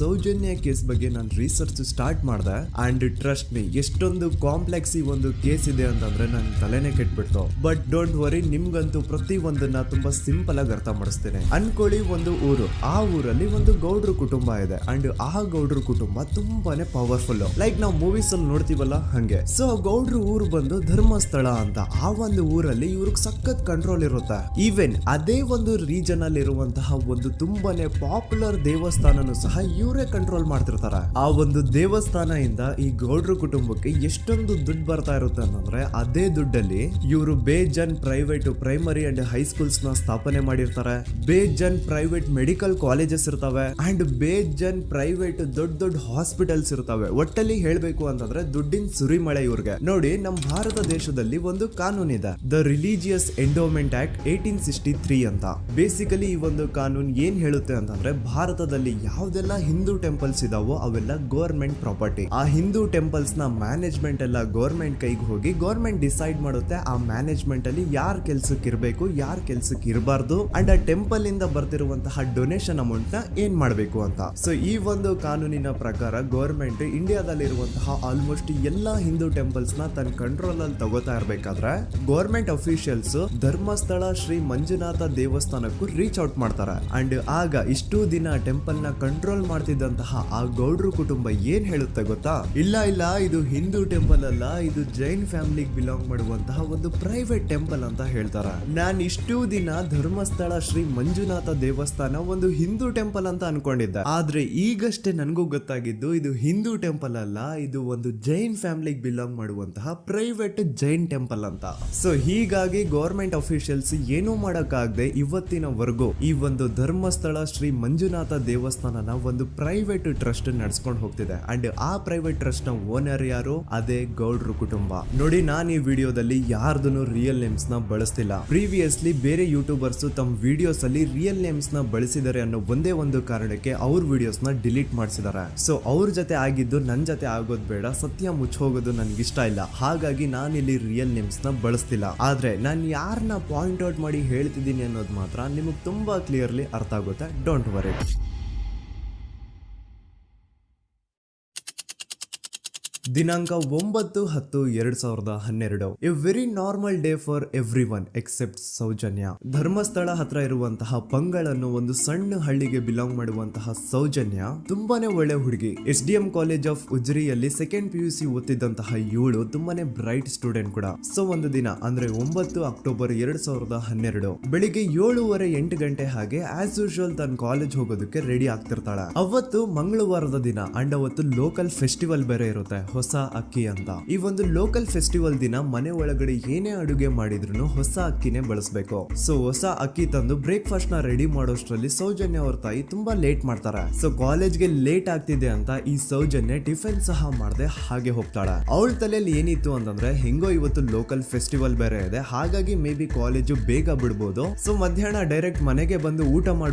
Soujanya case ಬಗ್ಗೆ ನಾನು research start ಮಾಡಿದೆ ಅಂಡ್ ಟ್ರಸ್ಟ್ ಮೀ ಎಷ್ಟೊಂದು ಕಾಂಪ್ಲೆಕ್ಸ್ ಈ ಒಂದು ಕೇಸ್ ಇದೆ ಅಂತಂದ್ರೆ ನನ್ನ ತಲೆನೇ ಕೆಟ್ಬಿಡ್ತು. ಬಟ್ ಡೋಂಟ್ ವರಿ, ನಿಮ್ಗಂತೂ ಪ್ರತಿ ಒಂದನ್ನ ತುಂಬಾ ಸಿಂಪಲ್ ಆಗಿ ಅರ್ಥ ಮಾಡಿಸ್ತೇನೆ. ಅನ್ಕೊಳ್ಳಿ, ಒಂದು ಊರು, ಆ ಊರಲ್ಲಿ ಒಂದು ಗೌಡ್ರ ಕುಟುಂಬ ಇದೆ ಅಂಡ್ ಆ ಗೌಡ್ರ ಕುಟುಂಬ ತುಂಬಾನೇ ಪವರ್ಫುಲ್, ಲೈಕ್ ನಾವು ಮೂವೀಸ್ ಅಲ್ಲಿ ನೋಡ್ತೀವಲ್ಲ ಹಂಗೆ. ಸೊ ಗೌಡ್ರ ಊರು ಬಂದು ಧರ್ಮಸ್ಥಳ ಅಂತ. ಆ ಒಂದು ಊರಲ್ಲಿ ಇವ್ರಿಗೆ ಸಖತ್ ಕಂಟ್ರೋಲ್ ಇರುತ್ತೆ. ಈವನ್ ಅದೇ ಒಂದು ರೀಜನ್ ಅಲ್ಲಿ ಇರುವಂತಹ ಒಂದು ತುಂಬಾನೇ ಪಾಪ್ಯುಲರ್ ದೇವಸ್ಥಾನನು ಸಹ ಇವರೇ ಕಂಟ್ರೋಲ್ ಮಾಡ್ತಿರ್ತಾರೆ. ಆ ಒಂದು ದೇವಸ್ಥಾನ ಇಂದ ಈ ಗೌಡ್ರ ಕುಟುಂಬಕ್ಕೆ ಎಷ್ಟೊಂದು ದುಡ್ಡು ಬರ್ತಾ ಇರುತ್ತೆ ಅಂತಂದ್ರೆ, ಅದೇ ದುಡ್ಡಲ್ಲಿ ಇವರು ಬೇಜನ್ ಪ್ರೈವೇಟ್ ಪ್ರೈಮರಿ ಅಂಡ್ ಹೈಸ್ಕೂಲ್ಸ್ ನ ಸ್ಥಾಪನೆ ಮಾಡಿರ್ತಾರೆ. ಬೇಜನ್ ಪ್ರೈವೇಟ್ ಮೆಡಿಕಲ್ ಕಾಲೇಜಸ್ ಇರ್ತವೆ ಅಂಡ್ ಬೇಜನ್ ಪ್ರೈವೇಟ್ ದೊಡ್ಡ ದೊಡ್ಡ ಹಾಸ್ಪಿಟಲ್ಸ್ ಇರ್ತವೆ. ಒಟ್ಟಲ್ಲಿ ಹೇಳ್ಬೇಕು ಅಂತಂದ್ರೆ ದುಡ್ಡಿನ ಸುರಿಮಳೆ ಇವ್ರಿಗೆ. ನೋಡಿ, ನಮ್ಮ ಭಾರತ ದೇಶದಲ್ಲಿ ಒಂದು ಕಾನೂನಿದೆ, ದ ರಿಲಿಜಿಯಸ್ ಎಂಡೋಮೆಂಟ್ ಆಕ್ಟ್ 1863 ಅಂತ. ಬೇಸಿಕಲಿ ಈ ಒಂದು ಕಾನೂನು ಏನ್ ಹೇಳುತ್ತೆ ಅಂತಂದ್ರೆ, ಭಾರತದಲ್ಲಿ ಯಾವ್ದೆಲ್ಲ ಹಿಂದೂ ಟೆಂಪಲ್ಸ್ ಇದಾವೋ ಅವೆಲ್ಲ ಗವರ್ಮೆಂಟ್ ಪ್ರಾಪರ್ಟಿ. ಆ ಹಿಂದೂ ಟೆಂಪಲ್ಸ್ ನ ಮ್ಯಾನೇಜ್ಮೆಂಟ್ ಎಲ್ಲ ಗವರ್ಮೆಂಟ್ ಕೈಗೆ ಹೋಗಿ ಗವರ್ಮೆಂಟ್ ಡಿಸೈಡ್ ಮಾಡುತ್ತೆ ಆ ಮ್ಯಾನೇಜ್ಮೆಂಟ್ ಅಲ್ಲಿ ಯಾರ್ ಕೆಲ್ಸಕ್ಕೆ ಇರಬೇಕು, ಯಾರ್ ಕೆಲ್ಸಕ್ಕೆ ಇರಬಾರ್ದು ಅಂಡ್ ಆ ಟೆಂಪಲ್ ಇಂದ ಬರ್ತಿರುವಂತಹ ಡೊನೇಷನ್ ಅಮೌಂಟ್ ನ ಏನ್ ಮಾಡಬೇಕು ಅಂತ. ಸೊ ಈ ಒಂದು ಕಾನೂನಿನ ಪ್ರಕಾರ ಗವರ್ಮೆಂಟ್ ಇಂಡಿಯಾದಲ್ಲಿ ಇರುವಂತಹ ಆಲ್ಮೋಸ್ಟ್ ಎಲ್ಲಾ ಹಿಂದೂ ಟೆಂಪಲ್ಸ್ ನ ತನ್ನ ಕಂಟ್ರೋಲ್ ಅಲ್ಲಿ ತಗೋತಾ ಇರ್ಬೇಕಾದ್ರೆ ಗವರ್ಮೆಂಟ್ ಅಫಿಷಿಯಲ್ಸ್ ಧರ್ಮಸ್ಥಳ ಶ್ರೀ ಮಂಜುನಾಥ ದೇವಸ್ಥಾನಕ್ಕೂ ರೀಚ್ ಔಟ್ ಮಾಡ್ತಾರೆ. ಅಂಡ್ ಆಗ ಇಷ್ಟು ದಿನ ಟೆಂಪಲ್ ನ ಕಂಟ್ರೋಲ್ ಮಾಡ್ತಿದ್ದಂತಹ ಆ ಗೌಡ್ರ ಕುಟುಂಬ ಏನ್ ಹೇಳುತ್ತೆ ಗೊತ್ತಾ? ಇಲ್ಲ, ಇದು ಹಿಂದೂ ಟೆಂಪಲ್ ಅಲ್ಲ, ಇದು ಜೈನ್ ಫ್ಯಾಮಿಲಿಗೆ ಬಿಲಾಂಗ್ ಮಾಡುವಂತಹ ಒಂದು ಪ್ರೈವೇಟ್ ಟೆಂಪಲ್ ಅಂತ ಹೇಳ್ತಾರೆ. ನಾನು ಇಷ್ಟು ದಿನ ಧರ್ಮಸ್ಥಳ ಶ್ರೀ ಮಂಜುನಾಥ ದೇವಸ್ಥಾನ ಒಂದು ಹಿಂದೂ ಟೆಂಪಲ್ ಅಂತ ಅನ್ಕೊಂಡಿದ್ದೆ. ಆದ್ರೆ ಈಗಷ್ಟೇ ನನಗೂ ಗೊತ್ತಾಗಿದ್ದು ಇದು ಹಿಂದೂ ಟೆಂಪಲ್ ಅಲ್ಲ, ಇದು ಒಂದು ಜೈನ್ ಫ್ಯಾಮಿಲಿಗೆ ಬಿಲಾಂಗ್ ಮಾಡುವಂತಹ ಪ್ರೈವೇಟ್ ಜೈನ್ ಟೆಂಪಲ್ ಅಂತ. ಸೊ ಹೀಗಾಗಿ ಗವರ್ಮೆಂಟ್ ಅಫಿಷಿಯಲ್ಸ್ ಏನೂ ಮಾಡಕ್ಕಾಗದೆ ಇವತ್ತಿನವರೆಗೂ ಈ ಒಂದು ಧರ್ಮಸ್ಥಳ ಶ್ರೀ ಮಂಜುನಾಥ ದೇವಸ್ಥಾನನ ಒಂದು ಪ್ರೈವೇಟ್ ಟ್ರಸ್ಟ್ ನಡೆಸ್ಕೊಂಡು ಹೋಗ್ತಿದೆ. ಅಂಡ್ ಆ ಪ್ರೈವೇಟ್ ಟ್ರಸ್ಟ್ ನ ಓನರ್ ಯಾರು? ಅದೇ ಗೌಡ್ರ ಕುಟುಂಬ. ನೋಡಿ, ನಾನು ಈ ವಿಡಿಯೋದಲ್ಲಿ ಯಾರ್ದನ್ನು ರಿಯಲ್ ನೇಮ್ಸ್ ನ ಬಳಸ್ತಿಲ್ಲ. ಪ್ರೀವಿಯಸ್ಲಿ ಬೇರೆ ಯೂಟ್ಯೂಬರ್ಸ್ ತಮ್ಮ ವಿಡಿಯೋಸ್ ಅಲ್ಲಿ ರಿಯಲ್ ನೇಮ್ಸ್ ನ ಬಳಸಿದ್ದಾರೆ ಅನ್ನೋ ಒಂದೇ ಒಂದು ಕಾರಣಕ್ಕೆ ಅವ್ರ ವಿಡಿಯೋಸ್ ನ ಡಿಲೀಟ್ ಮಾಡಿಸಿದ್ದಾರೆ. ಸೊ ಅವ್ರ ಜೊತೆ ಆಗಿದ್ದು ನನ್ ಜೊತೆ ಆಗೋದ್ ಬೇಡ, ಸತ್ಯ ಮುಚ್ಚೋಗೋದು ನನ್ಗೆ ಇಷ್ಟ ಇಲ್ಲ. ಹಾಗಾಗಿ ನಾನು ಇಲ್ಲಿ ರಿಯಲ್ ನೇಮ್ಸ್ ನ ಬಳಸ್ತಿಲ್ಲ. ಆದ್ರೆ ನಾನು ಯಾರನ್ನ ಪಾಯಿಂಟ್ ಔಟ್ ಮಾಡಿ ಹೇಳ್ತಿದ್ದೀನಿ ಅನ್ನೋದು ಮಾತ್ರ ನಿಮಗೆ ತುಂಬಾ ಕ್ಲಿಯರ್ಲಿ ಅರ್ಥ ಆಗುತ್ತೆ. Don't worry. ದಿನಾಂಕ 9/10/2012. A very normal day for everyone except Soujanya. Dharmasthala ಹತ್ರ ಇರುವಂತಹ ಪಂಗಳ್ ಅನ್ನೋ ಒಂದು ಸಣ್ಣ ಹಳ್ಳಿಗೆ ಬಿಲಾಂಗ್ ಮಾಡುವಂತಹ ಸೌಜನ್ಯ ತುಂಬಾನೇ ಒಳ್ಳೆ ಹುಡುಗಿ. SDM ಕಾಲೇಜ್ ಆಫ್ ಉಜ್ರಿಯಲ್ಲಿ ಸೆಕೆಂಡ್ PUC ಓದ್ತಿದ್ದಂತಹ ಇವಳು ತುಂಬಾನೇ ಬ್ರೈಟ್ ಸ್ಟೂಡೆಂಟ್ ಕೂಡ. ಸೊ ಒಂದು ದಿನ ಅಂದ್ರೆ 9 ಅಕ್ಟೋಬರ್ 2012 ಬೆಳಿಗ್ಗೆ 7:30-8 ಗಂಟೆ ಹಾಗೆ ಆಸ್ ಯೂಶುವಲ್ ತನ್ನ ಕಾಲೇಜ್ ಹೋಗೋದಕ್ಕೆ ರೆಡಿ ಆಗ್ತಿರ್ತಾಳೆ. ಅವತ್ತು ಮಂಗಳವಾರದ ದಿನ ಅಂಡ್ ಅವತ್ತು ಲೋಕಲ್ ಫೆಸ್ಟಿವಲ್ ಬೇರೆ ಇರುತ್ತೆ, ಹೊಸ ಅಕ್ಕಿ ಅಂತ. ಈ ಒಂದು ಲೋಕಲ್ ಫೆಸ್ಟಿವಲ್ ದಿನ ಮನೆ ಒಳಗಡೆ ಏನೇ ಅಡುಗೆ ಮಾಡಿದ್ರು ಹೊಸ ಅಕ್ಕಿನೇ ಬಳಸಬೇಕು. ಸೊ ಹೊಸ ಅಕ್ಕಿ ತಂದು ಬ್ರೇಕ್ಫಾಸ್ಟ್ ನ ರೆಡಿ ಮಾಡೋಷ್ಟ್ರಲ್ಲಿ ಸೌಜನ್ಯ ಅವ್ರ ತಾಯಿ ತುಂಬಾ ಲೇಟ್ ಮಾಡ್ತಾರೆ. ಸೊ ಕಾಲೇಜ್ಗೆ ಲೇಟ್ ಆಗ್ತಿದೆ ಅಂತ ಈ ಸೌಜನ್ಯ ಟಿಫಿನ್ ಸಹ ಮಾಡದೆ ಹಾಗೆ ಹೋಗ್ತಾಳೆ. ಅವಳ ತಲೆಯಲ್ಲಿ ಏನಿತ್ತು ಅಂತಂದ್ರೆ, ಹೆಂಗೋ ಇವತ್ತು ಲೋಕಲ್ ಫೆಸ್ಟಿವಲ್ ಬೇರೆ ಇದೆ, ಹಾಗಾಗಿ ಮೇ ಬಿ ಕಾಲೇಜು ಬೇಗ ಬಿಡ್ಬೋದು. ಸೊ ಮಧ್ಯಾಹ್ನ ಡೈರೆಕ್ಟ್ ಮನೆಗೆ ಬಂದು ಊಟ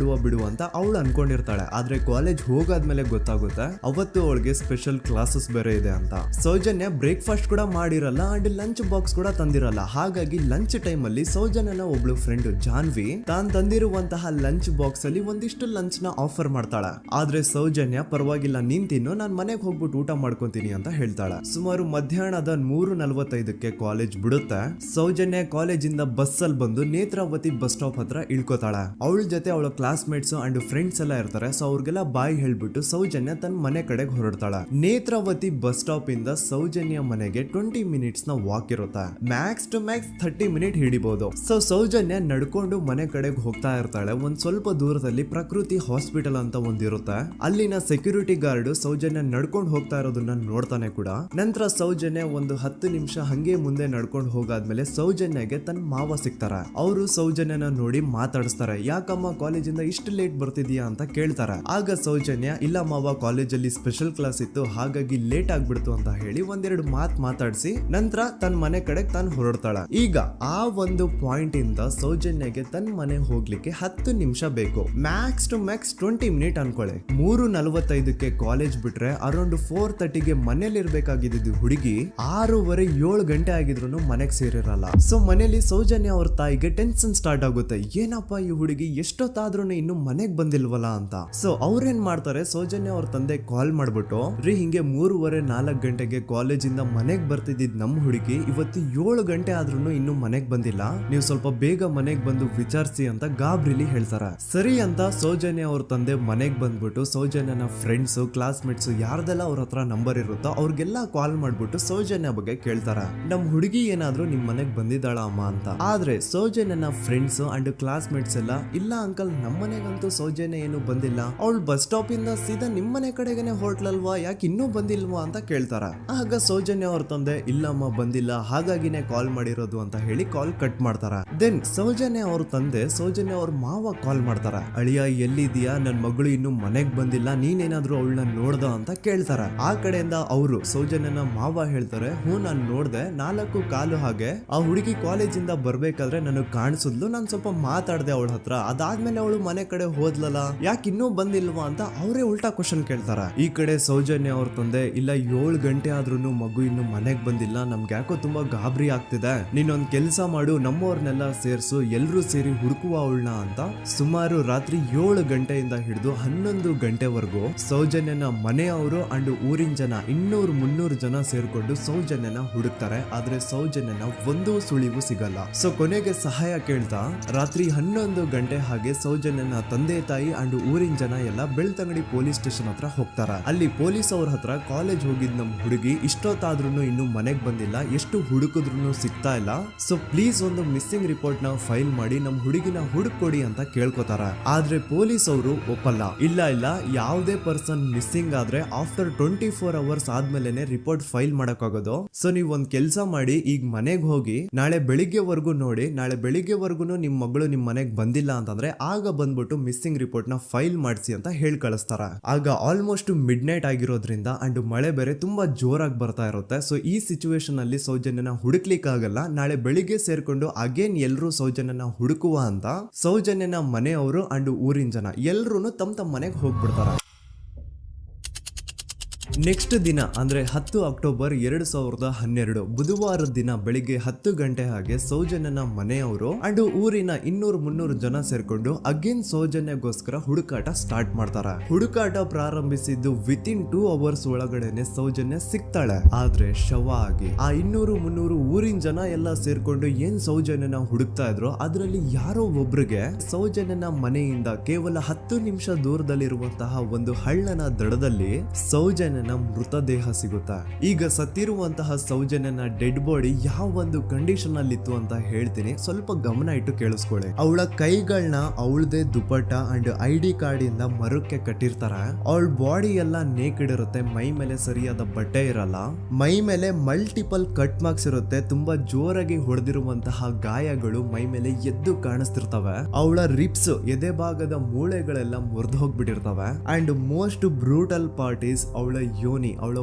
ಬಿಡು ಅಂತ ಅವಳು ಅನ್ಕೊಂಡಿರ್ತಾಳೆ. ಆದ್ರೆ ಕಾಲೇಜ್ ಹೋಗಾದ್ಮೇಲೆ ಗೊತ್ತಾಗುತ್ತೆ ಅವತ್ತು ಅವಳಿಗೆ ಸ್ಪೆಷಲ್ ಕ್ಲಾಸಸ್ ಬೇರೆ ಇದೆ ಅಂತ. ಸೌಜನ್ಯ ಬ್ರೇಕ್ಫಾಸ್ಟ್ ಕೂಡ ಮಾಡಿರಲ್ಲ ಅಂಡ್ ಲಂಚ್ ಬಾಕ್ಸ್ ಕೂಡ ತಂದಿರಲ್ಲ. ಹಾಗಾಗಿ ಲಂಚ್ ಟೈಮ್ ಅಲ್ಲಿ ಸೌಜನ್ಯನ ಒಬ್ಳು ಫ್ರೆಂಡ್ ಜಾನ್ವಿ ತಾನ್ ತಂದಿರುವಂತಹ ಲಂಚ್ ಬಾಕ್ಸ್ ಅಲ್ಲಿ ಒಂದಿಷ್ಟು ಲಂಚ್ ನ ಆಫರ್ ಮಾಡ್ತಾಳೆ. ಆದ್ರೆ ಸೌಜನ್ಯ ಪರವಾಗಿಲ್ಲ, ನೀನ್ ತಿನ್ನು, ನಾನ್ ಮನೆಗೆ ಹೋಗ್ಬಿಟ್ಟು ಊಟ ಮಾಡ್ಕೊಂತೀನಿ ಅಂತ ಹೇಳ್ತಾಳೆ. ಸುಮಾರು ಮಧ್ಯಾಹ್ನದ 3:45ಕ್ಕೆ ಕಾಲೇಜ್ ಬಿಡುತ್ತೆ. ಸೌಜನ್ಯ ಕಾಲೇಜ್ ಇಂದ ಬಸ್ ಅಲ್ಲಿ ಬಂದು ನೇತ್ರಾವತಿ ಬಸ್ ಸ್ಟಾಪ್ ಹತ್ರ ಇಳ್ಕೋತಾಳೆ. ಅವಳ ಜೊತೆ ಅವಳ ಕ್ಲಾಸ್ ಮೇಟ್ಸ್ ಅಂಡ್ ಫ್ರೆಂಡ್ಸ್ ಎಲ್ಲ ಇರ್ತಾರೆ. ಸೊ ಅವ್ರಿಗೆಲ್ಲ ಬಾಯ್ ಹೇಳ್ಬಿಟ್ಟು ಸೌಜನ್ಯ ತನ್ನ ಮನೆ ಕಡೆಗೆ ಹೊರಡ್ತಾಳೆ. ನೇತ್ರಾವತಿ ಬಸ್ ಸ್ಟಾಪ್ ಇಂದ ಸೌಜನ್ಯ ಮನೆಗೆ 20 ಮಿನಿಟ್ಸ್ ನ ವಾಕ್ ಇರುತ್ತೆ. ಮ್ಯಾಕ್ಸ್ ಟು ಮ್ಯಾಕ್ಸ್ 30 ಮಿನಿಟ್ ಹಿಡಿಬಹುದು. ಸೊ ಸೌಜನ್ಯ ನಡ್ಕೊಂಡು ಮನೆ ಕಡೆಗೆ ಹೋಗ್ತಾ ಇರ್ತಾಳೆ. ಒಂದ್ ಸ್ವಲ್ಪ ದೂರದಲ್ಲಿ ಪ್ರಕೃತಿ ಹಾಸ್ಪಿಟಲ್ ಅಂತ ಒಂದಿರುತ್ತೆ. ಅಲ್ಲಿನ ಸೆಕ್ಯೂರಿಟಿ ಗಾರ್ಡ್ ಸೌಜನ್ಯ ನಡ್ಕೊಂಡು ಹೋಗ್ತಾ ಇರೋದನ್ನ ನೋಡ್ತಾನೆ ಕೂಡ. ನಂತರ ಸೌಜನ್ಯ ಒಂದು 10 ನಿಮಿಷ ಹಂಗೆ ಮುಂದೆ ನಡ್ಕೊಂಡು ಹೋಗಾದ್ಮೇಲೆ ಸೌಜನ್ಯಗೆ ತನ್ನ ಮಾವ ಸಿಗ್ತಾರೆ. ಅವರು ಸೌಜನ್ಯನ ನೋಡಿ ಮಾತಾಡಿಸ್ತಾರೆ. ಯಾಕಮ್ಮ ಕಾಲೇಜಿಂದ ಇಷ್ಟು ಲೇಟ್ ಬರ್ತಿದೀಯಾ ಅಂತ ಕೇಳ್ತಾರೆ. ಆಗ ಸೌಜನ್ಯ, ಇಲ್ಲ ಮಾವ, ಕಾಲೇಜಲ್ಲಿ ಸ್ಪೆಷಲ್ ಕ್ಲಾಸ್ ಇತ್ತು, ಹಾಗಾಗಿ ಲೇಟ್ ಆಗ್ಬಿಡ್ತು ಅಂತ ಹೇಳಿ ಒಂದೆರಡು ಮಾತಾಡ್ಸಿ ನಂತರ ತನ್ನ ಮನೆ ಕಡೆ ತಾನು ಹೊರಡ್ತಾಳ. ಈಗ ಆ ಒಂದು ಪಾಯಿಂಟ್ ಇಂದ ಸೌಜನ್ಯಗೆ ತನ್ನ ಮನೆ ಹೋಗ್ಲಿಕ್ಕೆ 10 ನಿಮಿಷ ಬೇಕು. ಮ್ಯಾಕ್ಸ್ ಟು ಮ್ಯಾಕ್ಸ್ 20 ಮಿನಿಟ್ ಅನ್ಕೊಳ್ಳಿ. 3:45ಕ್ಕೆ ಕಾಲೇಜ್ ಬಿಟ್ರೆ ಅರೌಂಡ್ 4:30ಗೆ ಮನೇಲಿ ಇರ್ಬೇಕಾಗಿದ್ದು ಹುಡುಗಿ 6:30 7 ಗಂಟೆ ಆಗಿದ್ರು ಮನೆಗ್ ಸೇರಿರಲ್ಲ. ಸೊ ಮನೇಲಿ ಸೌಜನ್ಯ ಅವ್ರ ತಾಯಿಗೆ ಟೆನ್ಷನ್ ಸ್ಟಾರ್ಟ್ ಆಗುತ್ತೆ. ಏನಪ್ಪಾ ಈ ಹುಡುಗಿ ಎಷ್ಟೊತ್ತಾದ್ರೂ ಇನ್ನು ಮನೆಗ್ ಬಂದಿಲ್ವಲ್ಲ ಅಂತ. ಸೊ ಅವ್ರೇನ್ ಮಾಡ್ತಾರೆ, ಸೌಜನ್ಯ ಅವ್ರ ತಂದೆ ಕಾಲ್ ಮಾಡ್ಬಿಟ್ಟು, ರೀ ಹಿಂಗೆ 3:30 ಗಂಟೆಗೆ ಕಾಲೇಜಿಂದ ಮನೆಗ್ ಬರ್ತಿದ್ದಿದ್ ನಮ್ ಹುಡುಗಿ ಇವತ್ತು 7 ಗಂಟೆ ಆದ್ರೂ ಇನ್ನು ಮನೆಗ್ ಬಂದಿಲ್ಲ, ನೀವು ಸ್ವಲ್ಪ ಬೇಗ ಮನೆಗ್ ಬಂದು ವಿಚಾರಿಸಿ ಅಂತ ಗಾಬ್ರಿಲಿ ಹೇಳ್ತಾರ. ಸರಿ ಅಂತ ಸೌಜನ್ಯ ಅವ್ರ ತಂದೆ ಮನೆಗ್ ಬಂದ್ಬಿಟ್ಟು ಸೌಜನ್ಯನ ಫ್ರೆಂಡ್ಸ್ ಕ್ಲಾಸ್ಮೇಟ್ಸ್ ಯಾರ್ದೆಲ್ಲ ಅವ್ರ ಹತ್ರ ನಂಬರ್ ಇರುತ್ತೋ ಅವ್ರಿಗೆಲ್ಲ ಕಾಲ್ ಮಾಡ್ಬಿಟ್ಟು ಸೌಜನ್ಯ ಬಗ್ಗೆ ಕೇಳ್ತಾರ. ನಮ್ ಹುಡುಗಿ ಏನಾದ್ರೂ ನಿಮ್ ಮನೆಗ್ ಬಂದಿದ್ದಾಳ ಅಮ್ಮ ಅಂತ. ಆದ್ರೆ ಸೌಜನ್ಯನ ಫ್ರೆಂಡ್ಸ್ ಅಂಡ್ ಕ್ಲಾಸ್ಮೇಟ್ಸ್ ಎಲ್ಲ, ಇಲ್ಲ ಅಂಕಲ್ ನಮ್ಮ ಮನೆಗಂತೂ ಸೌಜನ್ಯ ಏನು ಬಂದಿಲ್ಲ, ಅವಳು ಬಸ್ ಸ್ಟಾಪ್ ಇಂದ ಸೀದಾ ನಿಮ್ ಮನೆ ಕಡೆಗೇನೆ ಹೊರಟ್ಲಲ್ವಾ, ಯಾಕೆ ಇನ್ನೂ ಬಂದಿಲ್ವಾ ಅಂತ ಕೇಳ್ತಾರ. ಆಗ ಸೌಜನ್ಯ ಅವ್ರ ತಂದೆ, ಇಲ್ಲಮ್ಮ ಬಂದಿಲ್ಲ, ಹಾಗಾಗಿನೇ ಕಾಲ್ ಮಾಡಿರೋದು ಅಂತ ಹೇಳಿ ಕಾಲ್ ಕಟ್ ಮಾಡ್ತಾರ. ದೆನ್ ಸೌಜನ್ಯ ಅವ್ರ ತಂದೆ ಸೌಜನ್ಯ ಅವ್ರ ಮಾವ ಕಾಲ್ ಮಾಡ್ತಾರ. ಅಳಿಯ ಎಲ್ಲಿದ್ಯಾ, ನನ್ ಮಗಳು ಇನ್ನು ಮನೆಗ್ ಬಂದಿಲ್ಲ, ನೀನೇನಾದ್ರೂ ಅವಳನ್ನ ನೋಡ್ದ ಅಂತ ಕೇಳ್ತಾರ. ಆ ಕಡೆಯಿಂದ ಅವರು ಸೌಜನ್ಯನ ಮಾವ ಹೇಳ್ತಾರೆ, ಹ್ಞೂ ನಾನ್ ನೋಡ್ದೆ, 4:15 ಹಾಗೆ ಆ ಹುಡುಗಿ ಕಾಲೇಜಿಂದ ಬರ್ಬೇಕಾದ್ರೆ ನನಗ್ ಕಾಣಿಸಿದ್ಲು, ನಾನ್ ಸ್ವಲ್ಪ ಮಾತಾಡ್ದೆ ಅವಳ ಹತ್ರ, ಅದಾದ್ಮೇಲೆ ಅವಳು ಮನೆ ಕಡೆ ಹೋದ್ಲಲ್ಲ, ಯಾಕೆ ಇನ್ನೂ ಬಂದಿಲ್ವಾ ಅಂತ ಅವರೇ ಉಲ್ಟಾ ಕ್ವಶನ್ ಕೇಳ್ತಾರ. ಈ ಕಡೆ ಸೌಜನ್ಯ ಅವ್ರ ತಂದೆ, ಇಲ್ಲ 7 ಗಂಟೆ ಆದ್ರೂ ಮಗು ಇನ್ನು ಮನೆಗ್ ಬಂದಿಲ್ಲ, ನಮ್ಗೆ ಯಾಕೋ ತುಂಬಾ ಗಾಬರಿ ಆಗ್ತಿದೆ, ನೀನೊಂದ್ ಕೆಲ್ಸ ಮಾಡು, ನಮ್ಮವ್ರನ್ನೆಲ್ಲ ಸೇರ್ಸು, ಎಲ್ರೂ ಸೇರಿ ಹುಡುಕುವ ಅವಳನ್ನ ಅಂತ ಸುಮಾರು ರಾತ್ರಿ 7 ಗಂಟೆಯಿಂದ ಹಿಡಿದು 11 ಗಂಟೆವರೆಗೂ ಸೌಜನ್ಯನ ಮನೆಯವರು ಅಂಡ್ ಊರಿನ ಜನ 200-300 ಜನ ಸೇರ್ಕೊಂಡು ಸೌಜನ್ಯನ ಹುಡುಕ್ತಾರೆ. ಆದ್ರೆ ಸೌಜನ್ಯನ ಒಂದು ಸುಳಿವು ಸಿಗಲ್ಲ. ಸೊ ಕೊನೆಗೆ ಸಹಾಯ ಕೇಳ್ತಾ ರಾತ್ರಿ 11 ಗಂಟೆ ಹಾಗೆ ಸೌಜನ್ಯನ ತಂದೆ ತಾಯಿ ಅಂಡ್ ಊರಿನ ಜನ ಎಲ್ಲ ಬೆಳ್ತಂಗಡಿ ಪೊಲೀಸ್ ಸ್ಟೇಷನ್ ಹತ್ರ ಹೋಗ್ತಾರ. ಅಲ್ಲಿ ಪೊಲೀಸ್ ಅವ್ರ ಹತ್ರ ಕಾಲೇಜ್ ಹೋಗಿದ್ ನಮ್ ಹುಡುಗಿ ಇಷ್ಟೊತ್ತಾದ್ರೂ ಇನ್ನು ಮನೆಗ್ ಬಂದಿಲ್ಲ, ಎಷ್ಟು ಹುಡುಕಿದ್ರು ಸಿಗ್ತಾ ಇಲ್ಲ, ಸೊ ಪ್ಲೀಸ್ ಒಂದು ಮಿಸ್ಸಿಂಗ್ ರಿಪೋರ್ಟ್ ನ ಫೈಲ್ ಮಾಡಿ ನಮ್ ಹುಡುಗಿನ ಹುಡುಕೊಡಿ ಅಂತ ಕೇಳ್ಕೊತಾರ. ಆದ್ರೆ ಪೊಲೀಸ್ ಅವರು ಒಪ್ಪಲ್ಲ. ಇಲ್ಲ ಯಾವುದೇ ಪರ್ಸನ್ ಮಿಸ್ಸಿಂಗ್ ಆದ್ರೆ ಆಫ್ಟರ್ 24 ಅವರ್ಸ್ ಆದ್ಮೇಲೆನೆ ರಿಪೋರ್ಟ್ ಫೈಲ್ ಮಾಡಕ್ಕಾಗೋದು. ಸೊ ನೀವ್ ಒಂದ್ ಕೆಲ್ಸ ಮಾಡಿ, ಈಗ ಮನೆಗ್ ಹೋಗಿ ನಾಳೆ ಬೆಳಿಗ್ಗೆವರೆಗೂ ನೋಡಿ, ನಾಳೆ ಬೆಳಿಗ್ಗೆವರೆಗೂ ನಿಮ್ ಮಗಳು ನಿಮ್ ಮನೆಗ್ ಬಂದಿಲ್ಲ ಅಂತಂದ್ರೆ ಆಗ ಬಂದ್ಬಿಟ್ಟು ಮಿಸ್ಸಿಂಗ್ ರಿಪೋರ್ಟ್ ನ ಫೈಲ್ ಮಾಡಿಸಿ ಅಂತ ಹೇಳಿ ಕಳಿಸ್ತಾರ. ಆಗ ಆಲ್ಮೋಸ್ಟ್ ಮಿಡ್ ನೈಟ್ ಆಗಿರೋದ್ರಿಂದ ಅಂಡ್ ಮಳೆ ಬೇರೆ ತುಂಬಾ ಜೋರಾಗಿ ಬರ್ತಾ ಇರುತ್ತೆ. ಸೊ ಈ ಸಿಚುವೇಶನ್ ಅಲ್ಲಿ ಸೌಜನ್ಯನ ಹುಡುಕ್ಲಿಕ್ಕೆ ಆಗಲ್ಲ. ನಾಳೆ ಬೆಳಿಗ್ಗೆ ಸೇರ್ಕೊಂಡು ಅಗೇನ್ ಎಲ್ರು ಸೌಜನ್ಯನ ಹುಡುಕುವ ಅಂತ ಸೌಜನ್ಯನ ಮನೆಯವರು ಅಂಡ್ ಊರಿನ ಜನ ಎಲ್ರು ತಮ್ಮ ಮನೆಗೆ ಹೋಗ್ಬಿಡ್ತಾರ. ನೆಕ್ಸ್ಟ್ ದಿನ ಅಂದ್ರೆ 10 ಅಕ್ಟೋಬರ್ 2012 ಬುಧವಾರದ ದಿನ ಬೆಳಿಗ್ಗೆ 10 ಗಂಟೆ ಹಾಗೆ ಸೌಜನ್ಯನ ಮನೆಯವರು ಅಂಡ್ ಊರಿನ 200-300 ಜನ ಸೇರ್ಕೊಂಡು ಅಗೇನ್ ಸೌಜನ್ಯಗೋಸ್ಕರ ಹುಡುಕಾಟ ಸ್ಟಾರ್ಟ್ ಮಾಡ್ತಾರ. ಹುಡುಕಾಟ ಪ್ರಾರಂಭಿಸಿದ್ದು ವಿತಿನ್ 2 ಅವರ್ಸ್ ಒಳಗಡೆನೆ ಸೌಜನ್ಯ ಸಿಗ್ತಾಳೆ. ಆದ್ರೆ ಶವ ಆಗಿ ಆ 200-300 ಊರಿನ ಜನ ಎಲ್ಲ ಸೇರ್ಕೊಂಡು ಏನ್ ಸೌಜನ್ಯನ ಹುಡುಕ್ತಾ ಇದ್ರು, ಅದ್ರಲ್ಲಿ ಯಾರೋ ಒಬ್ರಿಗೆ ಸೌಜನ್ಯನ ಮನೆಯಿಂದ ಕೇವಲ 10 ನಿಮಿಷ ದೂರದಲ್ಲಿರುವಂತಹ ಒಂದು ಹಳ್ಳನ ದಡದಲ್ಲಿ ಸೌಜನ್ಯ ಮೃತದೇಹ ಸಿಗುತ್ತಾ. ಈಗ ಸತ್ತಿರುವಂತಹ ಸೌಜನ್ಯನ ಡೆಡ್ ಬಾಡಿ ಯಾವ ಒಂದು ಕಂಡೀಷನ್ ಅಲ್ಲಿ ಇತ್ತು ಅಂತ ಹೇಳ್ತೀನಿ, ಸ್ವಲ್ಪ ಗಮನ ಇಟ್ಟು ಕೇಳಿಸ್ಕೊಳ್ಳಿ. ಅವಳ ಕೈಗಳನ್ನ ಅವಳದೇ ದುಪಟ್ಟ ಅಂಡ್ ID ಕಾರ್ಡ್ ಇಂದ ಮರಕ್ಕೆ ಕಟ್ಟಿರ್ತಾರ. ಅವಳ ಬಾಡಿ ಎಲ್ಲ ನೇಕೆಡ್ ಇರುತ್ತೆ, ಮೈ ಮೇಲೆ ಸರಿಯಾದ ಬಟ್ಟೆ ಇರಲ್ಲ, ಮೈ ಮೇಲೆ ಮಲ್ಟಿಪಲ್ ಕಟ್ ಮಾರ್ಕ್ಸ್ ಇರುತ್ತೆ, ತುಂಬಾ ಜೋರಾಗಿ ಹೊಡೆದಿರುವಂತಹ ಗಾಯಗಳು ಮೈ ಮೇಲೆ ಎದ್ದು ಕಾಣಿಸ್ತಿರ್ತವೆ. ಅವಳ ರಿಪ್ಸ್ ಎದೆ ಭಾಗದ ಮೂಳೆಗಳೆಲ್ಲ ಮುರಿದು ಹೋಗ್ಬಿಟ್ಟಿರ್ತವೆ. And most brutal part is ಅವಳ ಯೋನಿ, ಅವಳ